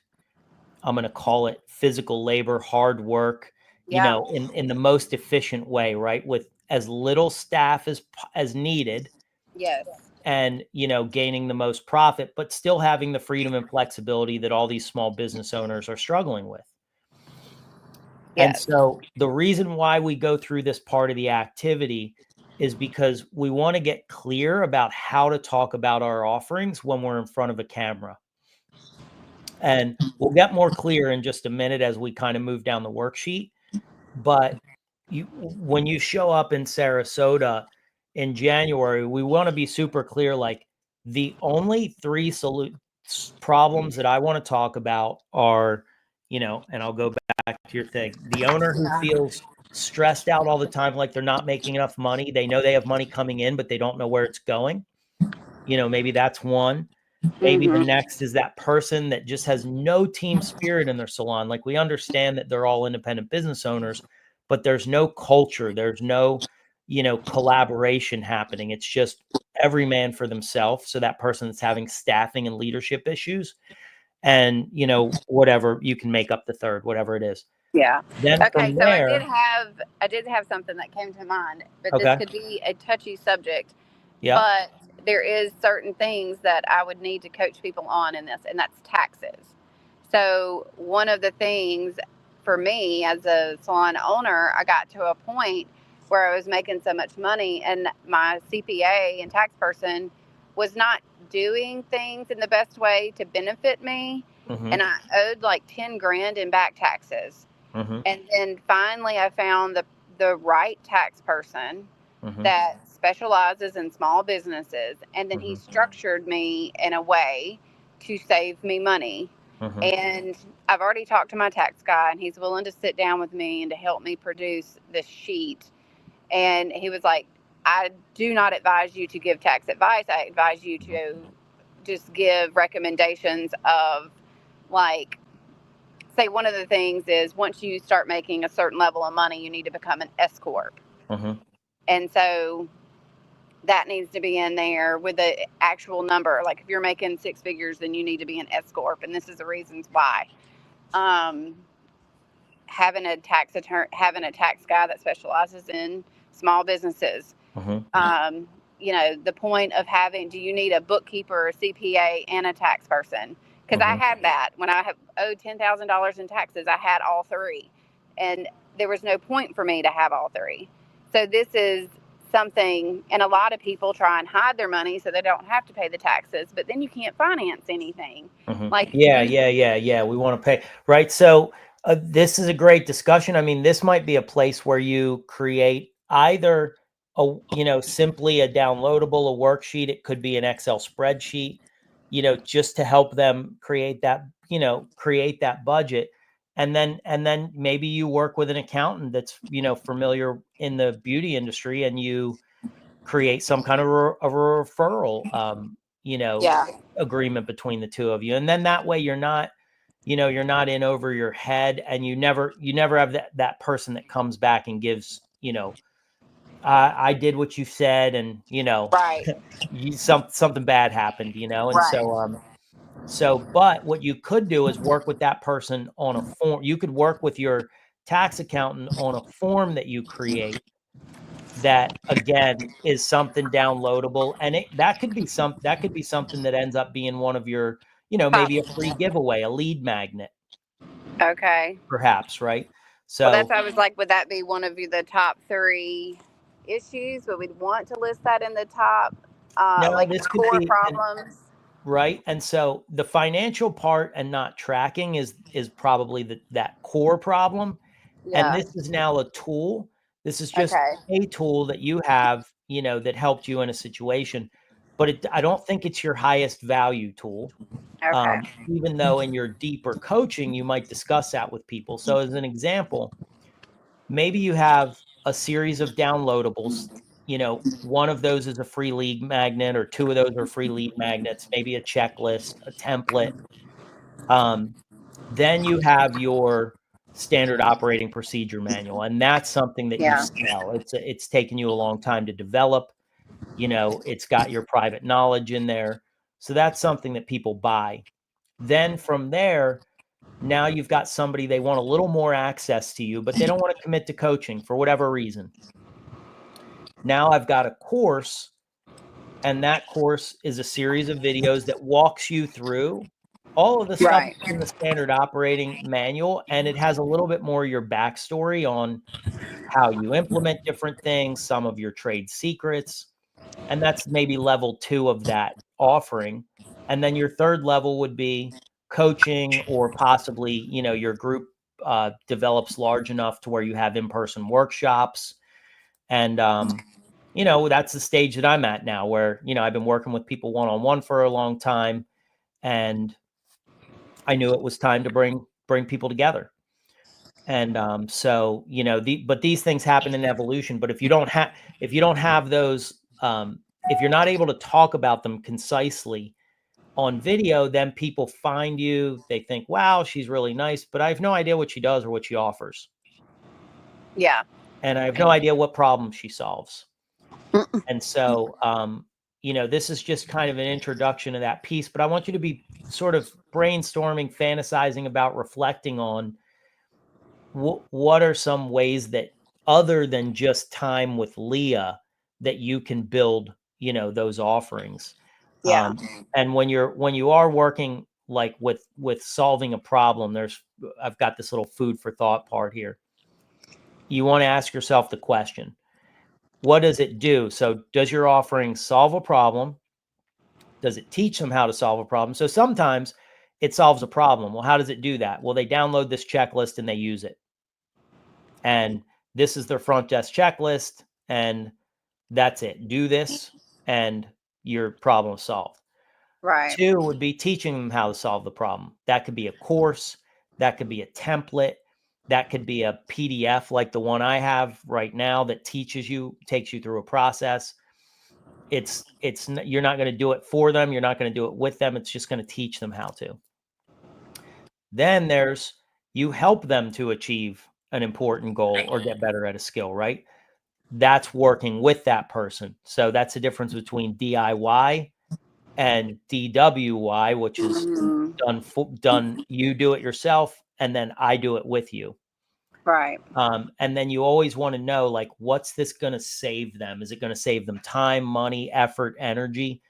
S2: I'm going to call it, physical labor, hard work, in the most efficient way, right? With as little staff as needed,
S1: Yes.
S2: and, gaining the most profit, but still having the freedom and flexibility that all these small business owners are struggling with. And
S1: Yes.
S2: so the reason why we go through this part of the activity is because we want to get clear about how to talk about our offerings when we're in front of a camera. And we'll get more clear in just a minute as we kind of move down the worksheet. But when you show up in Sarasota in January, we want to be super clear. Like, the only three problems that I want to talk about are, and I'll go back to your thing. The owner who feels stressed out all the time, like they're not making enough money. They know they have money coming in, but they don't know where it's going. Maybe that's one. Maybe the next is that person that just has no team spirit in their salon. Like, we understand that they're all independent business owners, but there's no culture. There's no, collaboration happening. It's just every man for themselves. So that person that's having staffing and leadership issues, and, whatever, you can make up the third, whatever it is.
S1: Yeah.
S2: Then
S1: Okay.
S2: from
S1: So
S2: there,
S1: I did have something that came to mind, but
S2: okay.
S1: this could be a touchy subject.
S2: Yeah.
S1: But there is certain things that I would need to coach people on in this, and that's taxes. So one of the things for me as a salon owner, I got to a point where I was making so much money, and my CPA and tax person was not doing things in the best way to benefit me. And I owed like 10 grand in back taxes. And then finally I found the right tax person that specializes in small businesses. And then he structured me in a way to save me money. And I've already talked to my tax guy, and he's willing to sit down with me and to help me produce this sheet. And he was like, I do not advise you to give tax advice. I advise you to just give recommendations of, like, say one of the things is once you start making a certain level of money, you need to become an S Corp. And so that needs to be in there with the actual number. Like, if you're making 6 figures, then you need to be an S Corp. And this is the reasons why. Having a tax guy that specializes in small businesses. The point of do you need a bookkeeper, a CPA, and a tax person? Because I had that when I owed $10,000 in taxes. I had all three, and there was no point for me to have all three. So this is something, and a lot of people try and hide their money so they don't have to pay the taxes, but then you can't finance anything. Like,
S2: yeah. We want to pay, right? So this is a great discussion. I mean, this might be a place where you create either simply a downloadable, a worksheet. It could be an Excel spreadsheet, just to help them create that budget. And then maybe you work with an accountant that's, familiar in the beauty industry, and you create some kind of a referral, agreement between the two of you. And then that way you're not in over your head, and you never have that person that comes back and gives, I did what you said, and,
S1: right.
S2: something bad happened, and right. But what you could do is work with that person on a form. You could work with your tax accountant on a form that you create that, again, is something downloadable. And that could be something that ends up being one of your, maybe a free giveaway, a lead magnet.
S1: Okay.
S2: Perhaps, right? So
S1: that's, I was like, would that be one of the top 3 issues? But we'd want to list that in the top, like this core problems.
S2: Right. And so the financial part and not tracking is probably that core problem. Yeah. And this is now a tool. This is just a tool that you have, that helped you in a situation. But I don't think it's your highest value tool.
S1: Okay.
S2: Even though in your deeper coaching, you might discuss that with people. So as an example, maybe you have a series of downloadables. One of those is a free lead magnet, or 2 of those are free lead magnets, maybe a checklist, a template. Then you have your standard operating procedure manual, and that's something that you sell. It's taken you a long time to develop. It's got your private knowledge in there. So that's something that people buy. Then from there, now you've got somebody, they want a little more access to you, but they don't want to commit to coaching for whatever reason. Now I've got a course And that course is a series of videos that walks you through all of the stuff
S1: Right.
S2: in the standard operating manual. And it has a little bit more of your backstory on how you implement different things, some of your trade secrets. And that's maybe level 2 of that offering. And then your third level would be coaching, or possibly, your group develops large enough to where you have in-person workshops. And, that's the stage that I'm at now, where, I've been working with people one-on-one for a long time, and I knew it was time to bring people together. And so, but these things happen in evolution. But if you don't have those, if you're not able to talk about them concisely on video, then people find you, they think, wow, she's really nice, but I have no idea what she does or what she offers.
S1: Yeah.
S2: And I have no idea what problem she solves. And so, this is just kind of an introduction to that piece, but I want you to be sort of brainstorming, fantasizing about, reflecting on what are some ways that, other than just time with Leah, that you can build, those offerings.
S1: Yeah.
S2: And when you are working like with solving a problem, I've got this little food for thought part here. You want to ask yourself the question, what does it do? So does your offering solve a problem? Does it teach them how to solve a problem? So sometimes it solves a problem. Well, how does it do that? Well, they download this checklist and they use it. And this is their front desk checklist, and that's it. Do this and your problem solved.
S1: Right.
S2: 2 would be teaching them how to solve the problem. That could be a course, that could be a template, that could be a PDF like the one I have right now that takes you through a process. You're not going to do it for them, you're not going to do it with them, it's just going to teach them how to. Then you help them to achieve an important goal or get better at a skill, right? That's working with that person. So that's the difference between DIY and DWY, which is done. You do it yourself, and then I do it with you.
S1: Right.
S2: And then you always want to know, like, what's this going to save them? Is it going to save them time, money, effort, energy?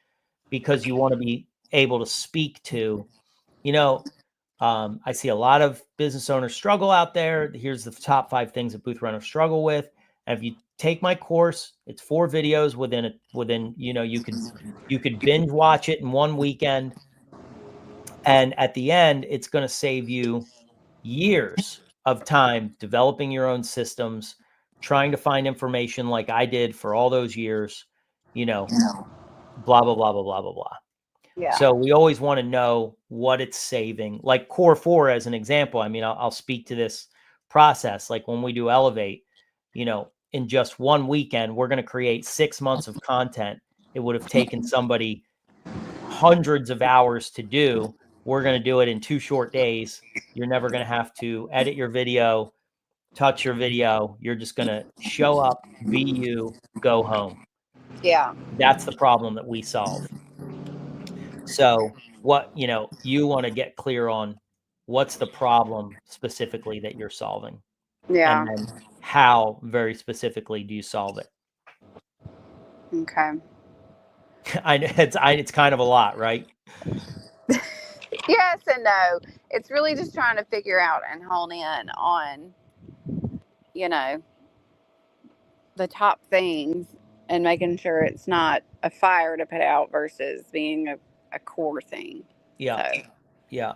S2: Because you want to be able to speak to, I see a lot of business owners struggle out there. Here's the top 5 things that booth runners struggle with. And if you take my course, it's 4 videos within, you could binge watch it in one weekend. And at the end, it's going to save you years of time developing your own systems, trying to find information like I did for all those years, blah, blah, blah, blah, blah, blah, blah.
S1: Yeah.
S2: So we always want to know what it's saving. Like Core 4 as an example. I mean, I'll speak to this process. Like when we do Elevate, in just one weekend, we're going to create 6 months of content. It would have taken somebody hundreds of hours to do. We're going to do it in 2 short days. You're never going to have to edit your video, touch your video. You're just going to show up, be you, go home.
S1: Yeah.
S2: That's the problem that we solve. So what, you want to get clear on what's the problem specifically that you're solving.
S1: Yeah.
S2: And then how very specifically do you solve it?
S1: Okay.
S2: It's kind of a lot, right?
S1: Yes and no. It's really just trying to figure out and hone in on, the top things and making sure it's not a fire to put out versus being a core thing.
S2: Yeah.
S1: So.
S2: Yeah.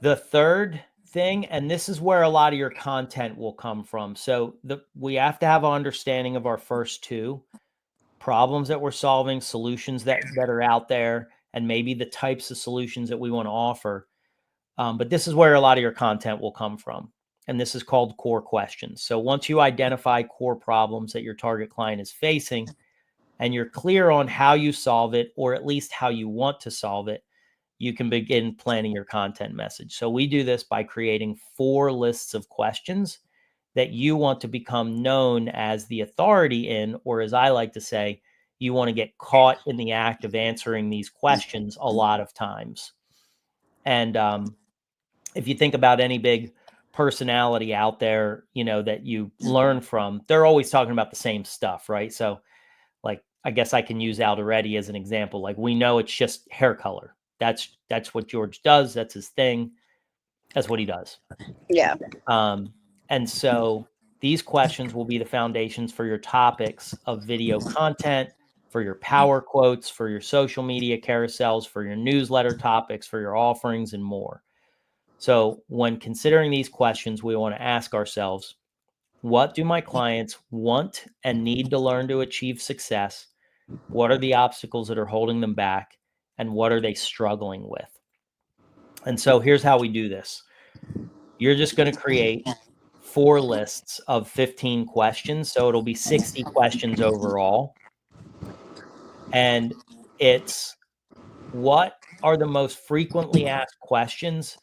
S2: The third thing, and this is where a lot of your content will come from. So we have to have an understanding of our first 2 problems that we're solving, solutions that are out there, and maybe the types of solutions that we want to offer. But this is where a lot of your content will come from. And this is called core questions. So once you identify core problems that your target client is facing, and you're clear on how you solve it, or at least how you want to solve it, you can begin planning your content message. So we do this by creating 4 lists of questions that you want to become known as the authority in, or as I like to say, you want to get caught in the act of answering these questions a lot of times. And if you think about any big personality out there, that you learn from, they're always talking about the same stuff, right? So like, I guess I can use Alderetti as an example. Like, we know it's just hair color. That's what George does. That's his thing. That's what he does.
S1: Yeah.
S2: And so these questions will be the foundations for your topics of video content, for your power quotes, for your social media carousels, for your newsletter topics, for your offerings, and more. So when considering these questions, we want to ask ourselves, what do my clients want and need to learn to achieve success? What are the obstacles that are holding them back? And what are they struggling with? And so here's how we do this. You're just going to create 4 lists of 15 questions. So it'll be 60 questions overall. And it's, what are the most frequently asked questions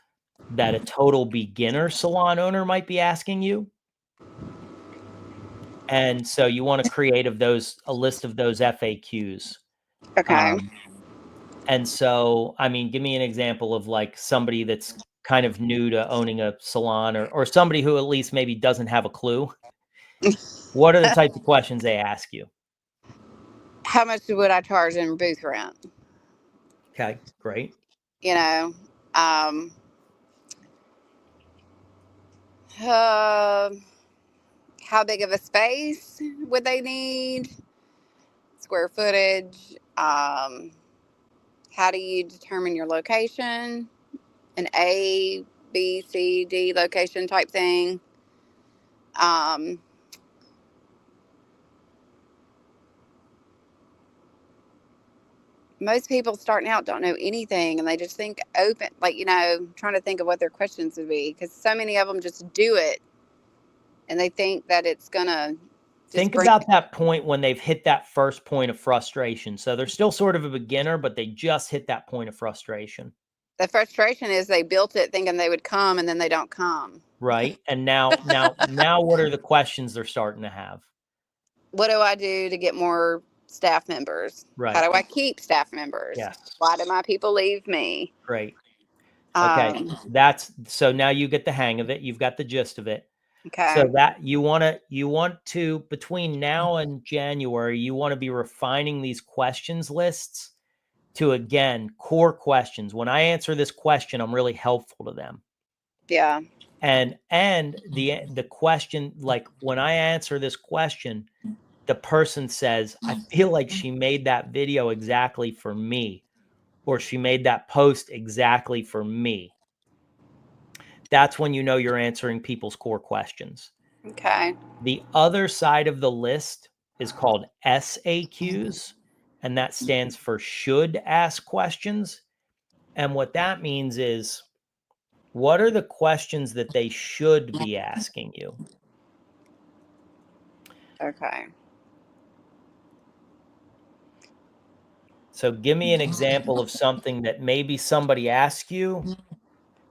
S2: that a total beginner salon owner might be asking you? And so you want to create a list of those FAQs.
S1: Okay.
S2: And so, I mean, give me an example of like somebody that's kind of new to owning a salon, or somebody who at least maybe doesn't have a clue. What are the types of questions they ask you?
S1: How much would I charge in booth rent?
S2: Okay, great.
S1: You know, how big of a space would they need? Square footage. How do you determine your location? An A, B, C, D location type thing. Most people starting out don't know anything, and they just think open, like, trying to think of what their questions would be, because so many of them just do it, and they think that it's gonna
S2: think about that point when they've hit that first point of frustration. So they're still sort of a beginner, but they just hit that point of frustration.
S1: The frustration is they built it thinking they would come, and then they don't come.
S2: Right. And now what are the questions they're starting to have?
S1: What do I do to get more staff members?
S2: Right.
S1: How do I keep staff members?
S2: Yes.
S1: Why do my people leave me?
S2: Great. Okay. So now you get the hang of it. You've got the gist of it.
S1: Okay.
S2: So that you want to, between now and January, you want to be refining these questions lists to, again, core questions. When I answer this question, I'm really helpful to them.
S1: Yeah.
S2: And the question, like when I answer this question, the person says, I feel like she made that video exactly for me, or she made that post exactly for me. That's when you know you're answering people's core questions.
S1: Okay.
S2: The other side of the list is called SAQs, and that stands for should ask questions. And what that means is, what are the questions that they should be asking you?
S1: Okay.
S2: So give me an example of something that maybe somebody asks you,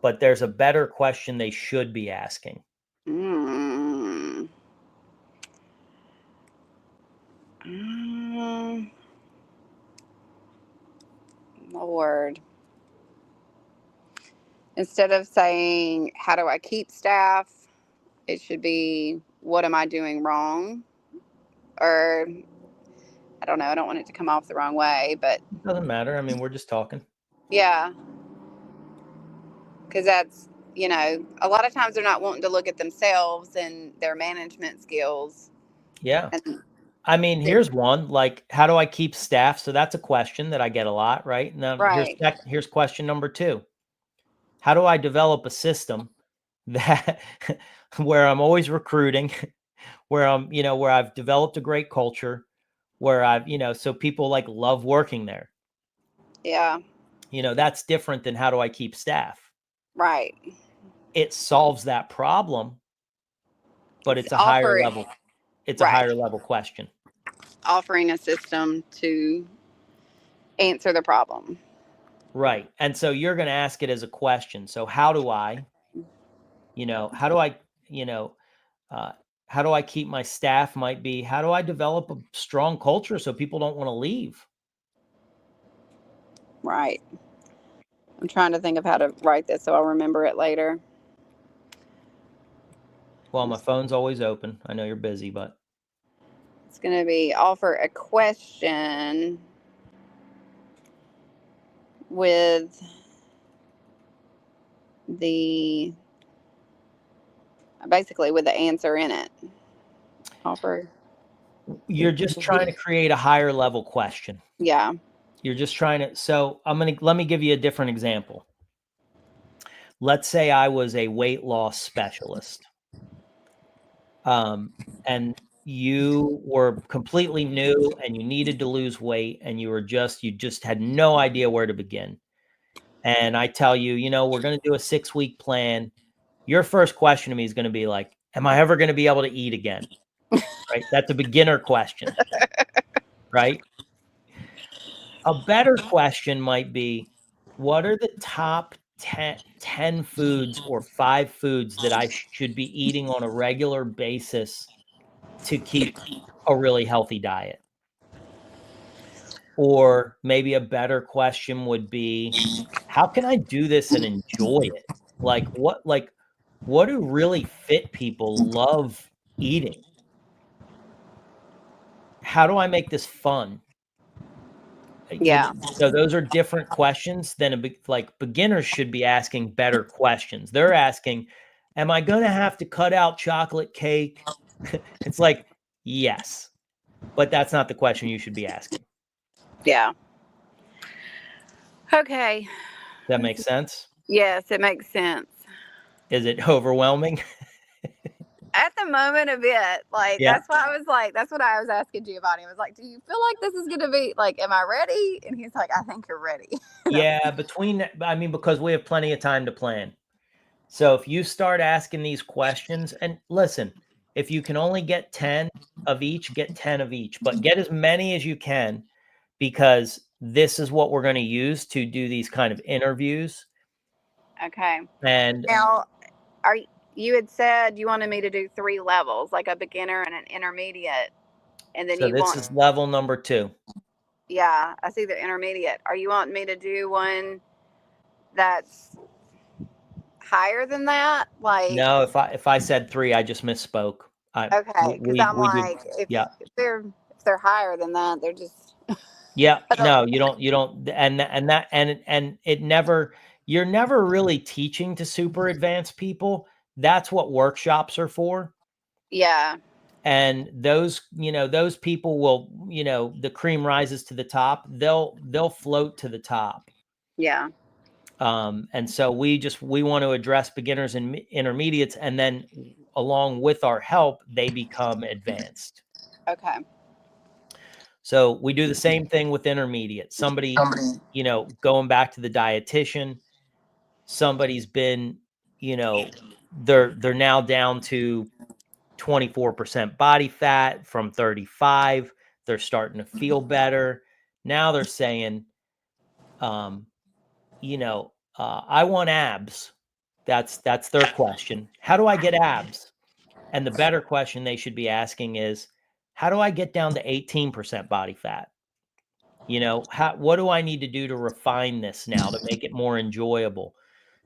S2: but there's a better question they should be asking.
S1: Lord. Instead of saying, how do I keep staff? It should be, what am I doing wrong? Or, I don't know. I don't want it to come off the wrong way, but.
S2: It doesn't matter. I mean, we're just talking.
S1: Yeah. Because that's, a lot of times they're not wanting to look at themselves and their management skills.
S2: Yeah. I mean, here's one, like, how do I keep staff? So that's a question that I get a lot, right? Now,
S1: right.
S2: Here's question number 2. How do I develop a system that where I'm always recruiting, where I'm, where I've developed a great culture, where I've, so people like love working there.
S1: Yeah.
S2: That's different than how do I keep staff?
S1: Right.
S2: It solves that problem, but it's a higher level. It's a higher level question.
S1: Offering a system to answer the problem.
S2: Right. And so you're going to ask it as a question. So how do I keep my staff, might be, how do I develop a strong culture so people don't want to leave?
S1: Right. I'm trying to think of how to write this so I'll remember it later.
S2: Well, my phone's always open. I know you're busy, but.
S1: It's going to be offer a question with the answer in it. Offer.
S2: You're just trying to create a higher level question.
S1: Yeah.
S2: You're just trying to. So let me give you a different example. Let's say I was a weight loss specialist, and you were completely new and you needed to lose weight, and you just had no idea where to begin. And I tell you, we're going to do a 6-week plan. Your first question to me is going to be like, am I ever going to be able to eat again? Right? That's a beginner question, right? A better question might be, what are the top 10 foods or 5 foods that I should be eating on a regular basis to keep a really healthy diet? Or maybe a better question would be, how can I do this and enjoy it? What do really fit people love eating? How do I make this fun?
S1: Yeah.
S2: So those are different questions than beginners should be asking better questions. They're asking, am I going to have to cut out chocolate cake? It's like, yes, but that's not the question you should be asking.
S1: Yeah. Okay.
S2: That makes sense?
S1: Yes, it makes sense.
S2: Is it overwhelming?
S1: At the moment a bit.
S2: Yeah.
S1: That's why I was like, that's what I was asking Giovanni. I was like, do you feel like this is going to be am I ready? And he's like, I think you're ready.
S2: Yeah, because we have plenty of time to plan. So if you start asking these questions, and listen, if you can only get 10 of each, get 10 of each, but get as many as you can, because this is what we're going to use to do these kind of interviews.
S1: Okay.
S2: And
S1: now, you had said you wanted me to do 3 levels, like a beginner and an intermediate, and then
S2: so this is level number 2.
S1: Yeah, I see the intermediate. Are you wanting me to do one that's higher than that?
S2: No, if I said 3, I just misspoke.
S1: Okay, because I'm like, if they're higher than that, they're just.
S2: Yeah, no, you don't, and it never. You're never really teaching to super advanced people. That's what workshops are for.
S1: Yeah.
S2: And those people will, the cream rises to the top. They'll float to the top.
S1: Yeah.
S2: And so we want to address beginners and intermediates, and then along with our help, they become advanced.
S1: Okay.
S2: So we do the same thing with intermediate. Somebody, going back to the dietitian, somebody's been, they're now down to 24% body fat from 35. They're starting to feel better. Now they're saying, I want abs. That's their question. How do I get abs? And the better question they should be asking is, how do I get down to 18% body fat? What do I need to do to refine this now to make it more enjoyable?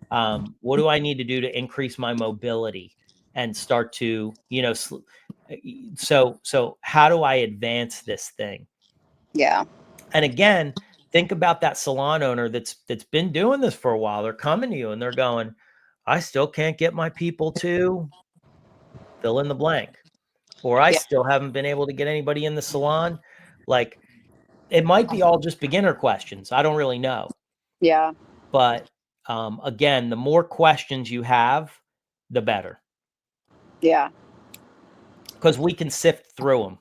S2: What do I need to do to increase my mobility and start to, so how do I advance this thing?
S1: Yeah.
S2: And again, think about that salon owner that's been doing this for a while. They're coming to you and they're going, I still can't get my people to fill in the blank, or I still haven't been able to get anybody in the salon. It might be all just beginner questions. I don't really know.
S1: Yeah.
S2: But again, the more questions you have, the better.
S1: Yeah.
S2: Because we can sift through them.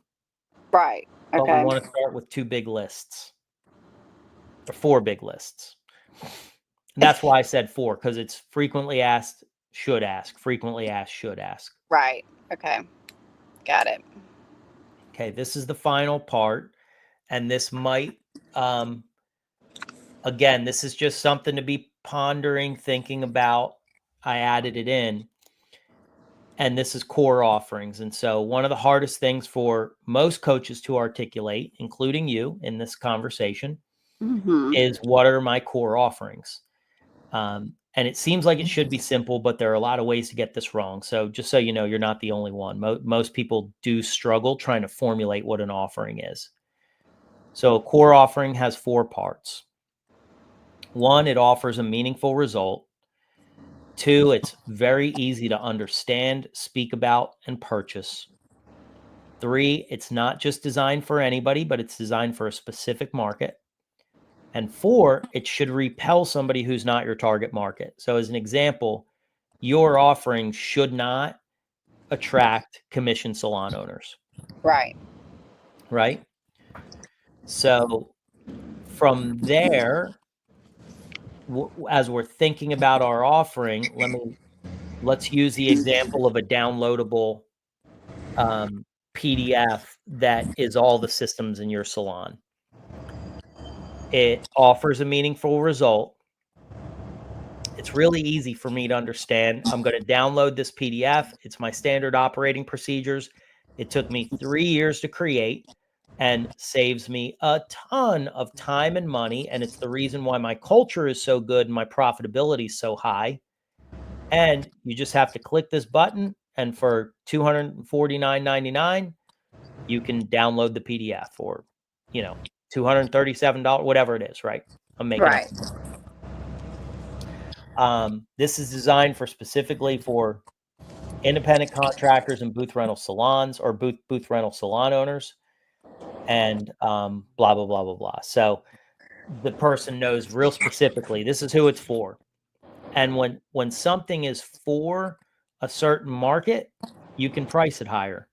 S1: Right. Okay.
S2: But we want to start with 2 big lists or 4 big lists. And that's why I said 4, because it's frequently asked, should ask, frequently asked, should ask.
S1: Right. Okay. Got it.
S2: Okay. This is the final part. And this might, again, this is just something to be pondering, thinking about. I added it in. And this is core offerings. And so one of the hardest things for most coaches to articulate, including you in this conversation, is what are my core offerings? And it seems like it should be simple, but there are a lot of ways to get this wrong. So just so you know, you're not the only one. Most people do struggle trying to formulate what an offering is. So a core offering has 4 parts. 1, it offers a meaningful result. 2, it's very easy to understand, speak about, and purchase. 3, it's not just designed for anybody, but it's designed for a specific market. And 4, it should repel somebody who's not your target market. So as an example, your offering should not attract commission salon owners.
S1: Right.
S2: Right? So from there, as we're thinking about our offering, let's use the example of a downloadable PDF that is all the systems in your salon. It offers a meaningful result. It's really easy for me to understand. I'm going to download this PDF. It's my standard operating procedures. It took me 3 years to create and saves me a ton of time and money. And it's the reason why my culture is so good and my profitability is so high. And you just have to click this button, and for $249.99, you can download the PDF for, $237, whatever it is, right? I'm making
S1: Right.
S2: This is designed specifically for independent contractors and booth rental salons or booth rental salon owners, and blah, blah, blah, blah, blah. So the person knows real specifically, this is who it's for. And when something is for a certain market, you can price it higher.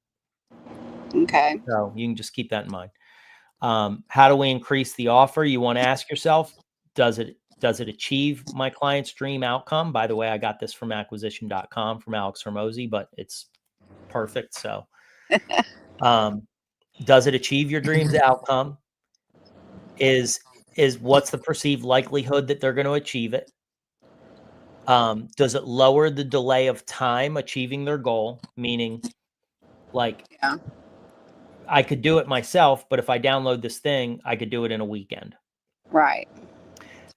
S1: Okay.
S2: So you can just keep that in mind. How do we increase the offer? You want to ask yourself, does it achieve my client's dream outcome? By the way, I got this from acquisition.com from Alex Hormozy, but it's perfect. So does it achieve your dream's outcome? Is what's the perceived likelihood that they're going to achieve it? Does it lower the delay of time achieving their goal? Meaning, like, I could do it myself, but if I download this thing, I could do it in a weekend.
S1: Right.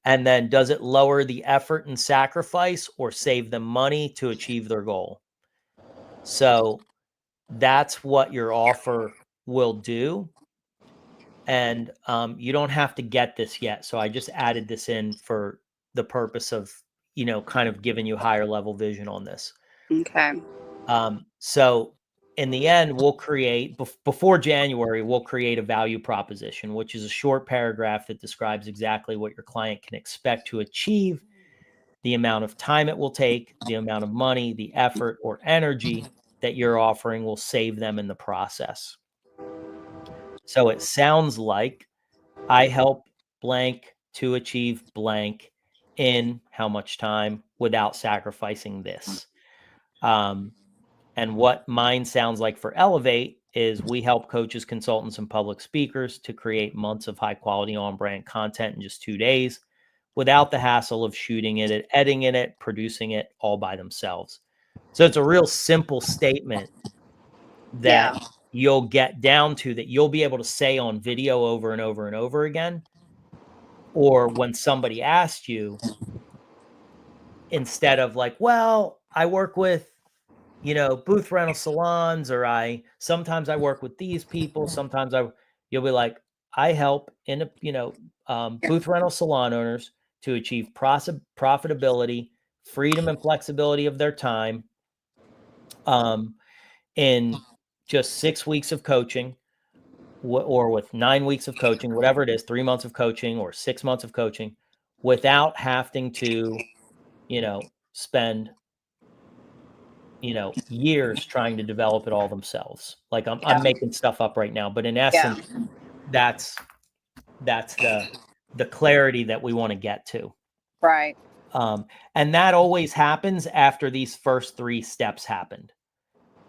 S2: And then does it lower the effort and sacrifice or save them money to achieve their goal? So that's what your offer will do. And you don't have to get this yet. So I just added this in for the purpose of, kind of giving you higher level vision on this.
S1: Okay.
S2: So in the end, we'll create, before January, we'll create a value proposition, which is a short paragraph that describes exactly what your client can expect to achieve, the amount of time it will take, the amount of money, the effort or energy that you're offering will save them in the process. So it sounds like I help blank to achieve blank in how much time without sacrificing this. And what mine sounds like for Elevate is we help coaches, consultants, and public speakers to create months of high quality on brand content in just 2 days without the hassle of shooting it, editing it, producing it all by themselves. So it's a real simple statement that you'll get down to, that you'll be able to say on video over and over and over again. Or when somebody asks you, instead of like, well, I work with, booth rental salons, or sometimes I work with these people. Sometimes you'll be like, I help booth rental salon owners to achieve profitability, freedom and flexibility of their time, in just 6 weeks of coaching, or with 9 weeks of coaching, whatever it is, 3 months of coaching or 6 months of coaching, without having to, spend years trying to develop it all themselves. Like I'm making stuff up right now, but in essence, that's the clarity that we want to get to.
S1: Right.
S2: And that always happens after these first 3 steps happened.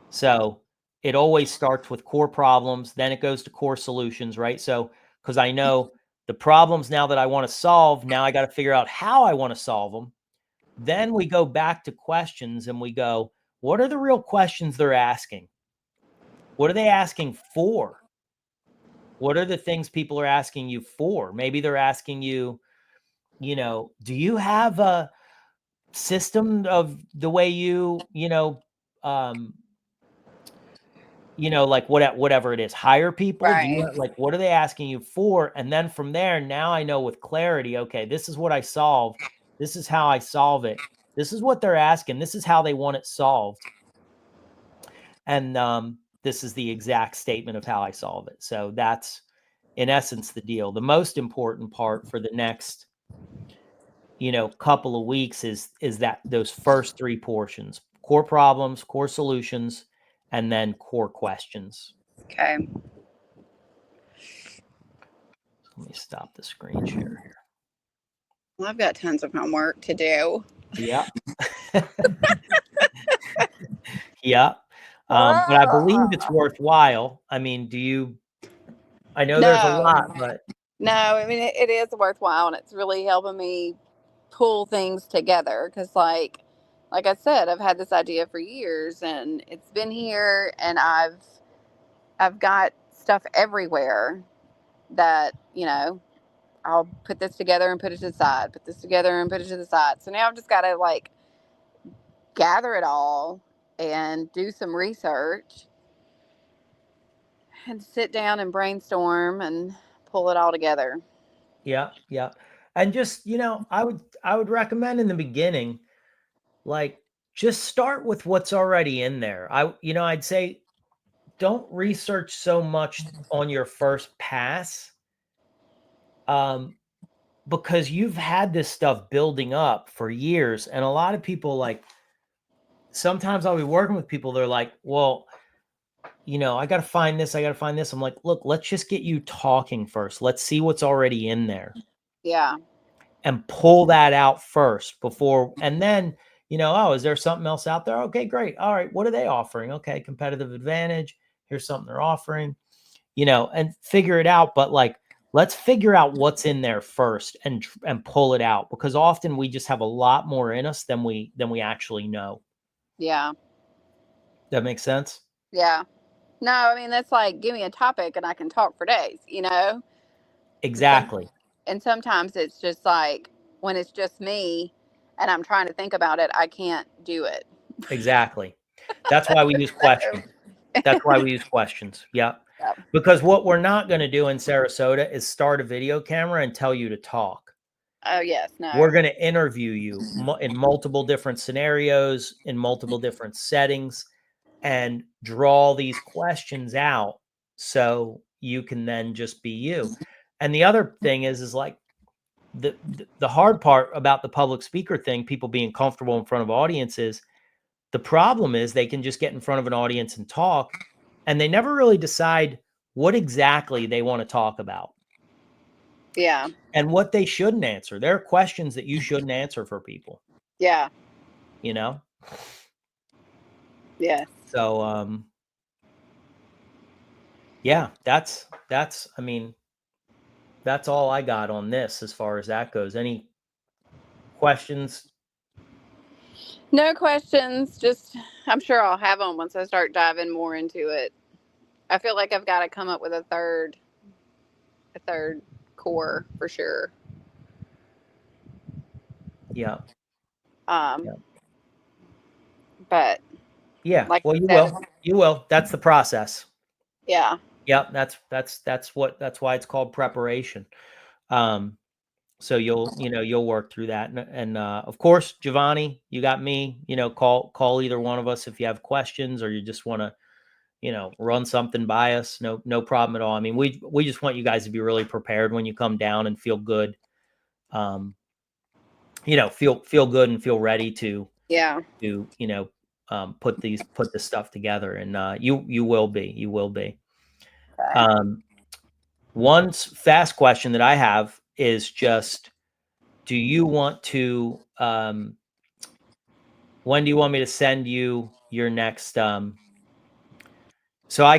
S2: So it always starts with core problems, then it goes to core solutions, right? So, because I know the problems now that I want to solve, now I got to figure out how I want to solve them. Then we go back to questions and we go, what are the real questions they're asking? What are they asking for? What are the things people are asking you for? Maybe they're asking you, do you have a system of the way like whatever it is, hire people? Do you
S1: Right.
S2: like, what are they asking you for? And then from there, now I know with clarity, okay, this is what I solve. This is how I solve it. This is what they're asking. This is how they want it solved. And this is the exact statement of how I solve it. So that's in essence the deal. The most important part for the next couple of weeks is that those first three portions: core problems, core solutions, and then core questions.
S1: Okay.
S2: Let me stop the screen share here.
S1: Well, I've got tons of homework to do.
S2: Yeah. Yeah. But I believe it's worthwhile. I mean, I know there's a lot, but.
S1: No, I mean, it is worthwhile, and it's really helping me pull things together. Because like I said, I've had this idea for years, and it's been here, and I've got stuff everywhere that, I'll put this together and put it to the side, put this together and put it to the side. So now I've just got to like gather it all and do some research and sit down and brainstorm and pull it all together.
S2: Yeah. Yeah. And just, I would recommend in the beginning, like, just start with what's already in there. I'd say don't research so much on your first pass. Because you've had this stuff building up for years. And a lot of people, like, sometimes I'll be working with people. They're like, well, I got to find this. I got to find this. I'm like, look, let's just get you talking first. Let's see what's already in there.
S1: Yeah.
S2: And pull that out first before, and then, oh, is there something else out there? Okay, great. All right. What are they offering? Okay. Competitive advantage. Here's something they're offering, and figure it out. But like, let's figure out what's in there first and pull it out, because often we just have a lot more in us than we actually know.
S1: Yeah.
S2: That makes sense?
S1: Yeah. No, I mean, that's like, give me a topic and I can talk for days,
S2: Exactly.
S1: And sometimes it's just like, when it's just me and I'm trying to think about it, I can't do it.
S2: Exactly. That's why we use questions. That's why we use questions. Yeah.
S1: Yep.
S2: Because what we're not going to do in Sarasota is start a video camera and tell you to talk.
S1: Oh, yes. No.
S2: We're going to interview you in multiple different scenarios, in multiple different settings, and draw these questions out so you can then just be you. And the other thing is like the hard part about the public speaker thing, people being comfortable in front of audiences. The problem is they can just get in front of an audience and talk, and they never really decide what exactly they want to talk about.
S1: Yeah.
S2: And what they shouldn't answer. There are questions that you shouldn't answer for people.
S1: Yeah.
S2: Yeah. So, yeah, that's, I mean, that's all I got on this as far as that goes. Any questions?
S1: No questions. Just, I'm sure I'll have them once I start diving more into it. I feel like I've got to come up with a third core for sure.
S2: Yeah.
S1: But
S2: yeah, like, well, you will. That's the process.
S1: Yeah.
S2: Yep. That's why it's called preparation. So you'll work through that. And of course, Giovanni, you got me, call either one of us if you have questions or you just want to, run something by us. No problem at all. I mean, we just want you guys to be really prepared when you come down and feel good. Feel good and feel ready to, put this stuff together. And you will be. Okay. One fast question that I have is just, do you want to, when do you want me to send you your next, so I can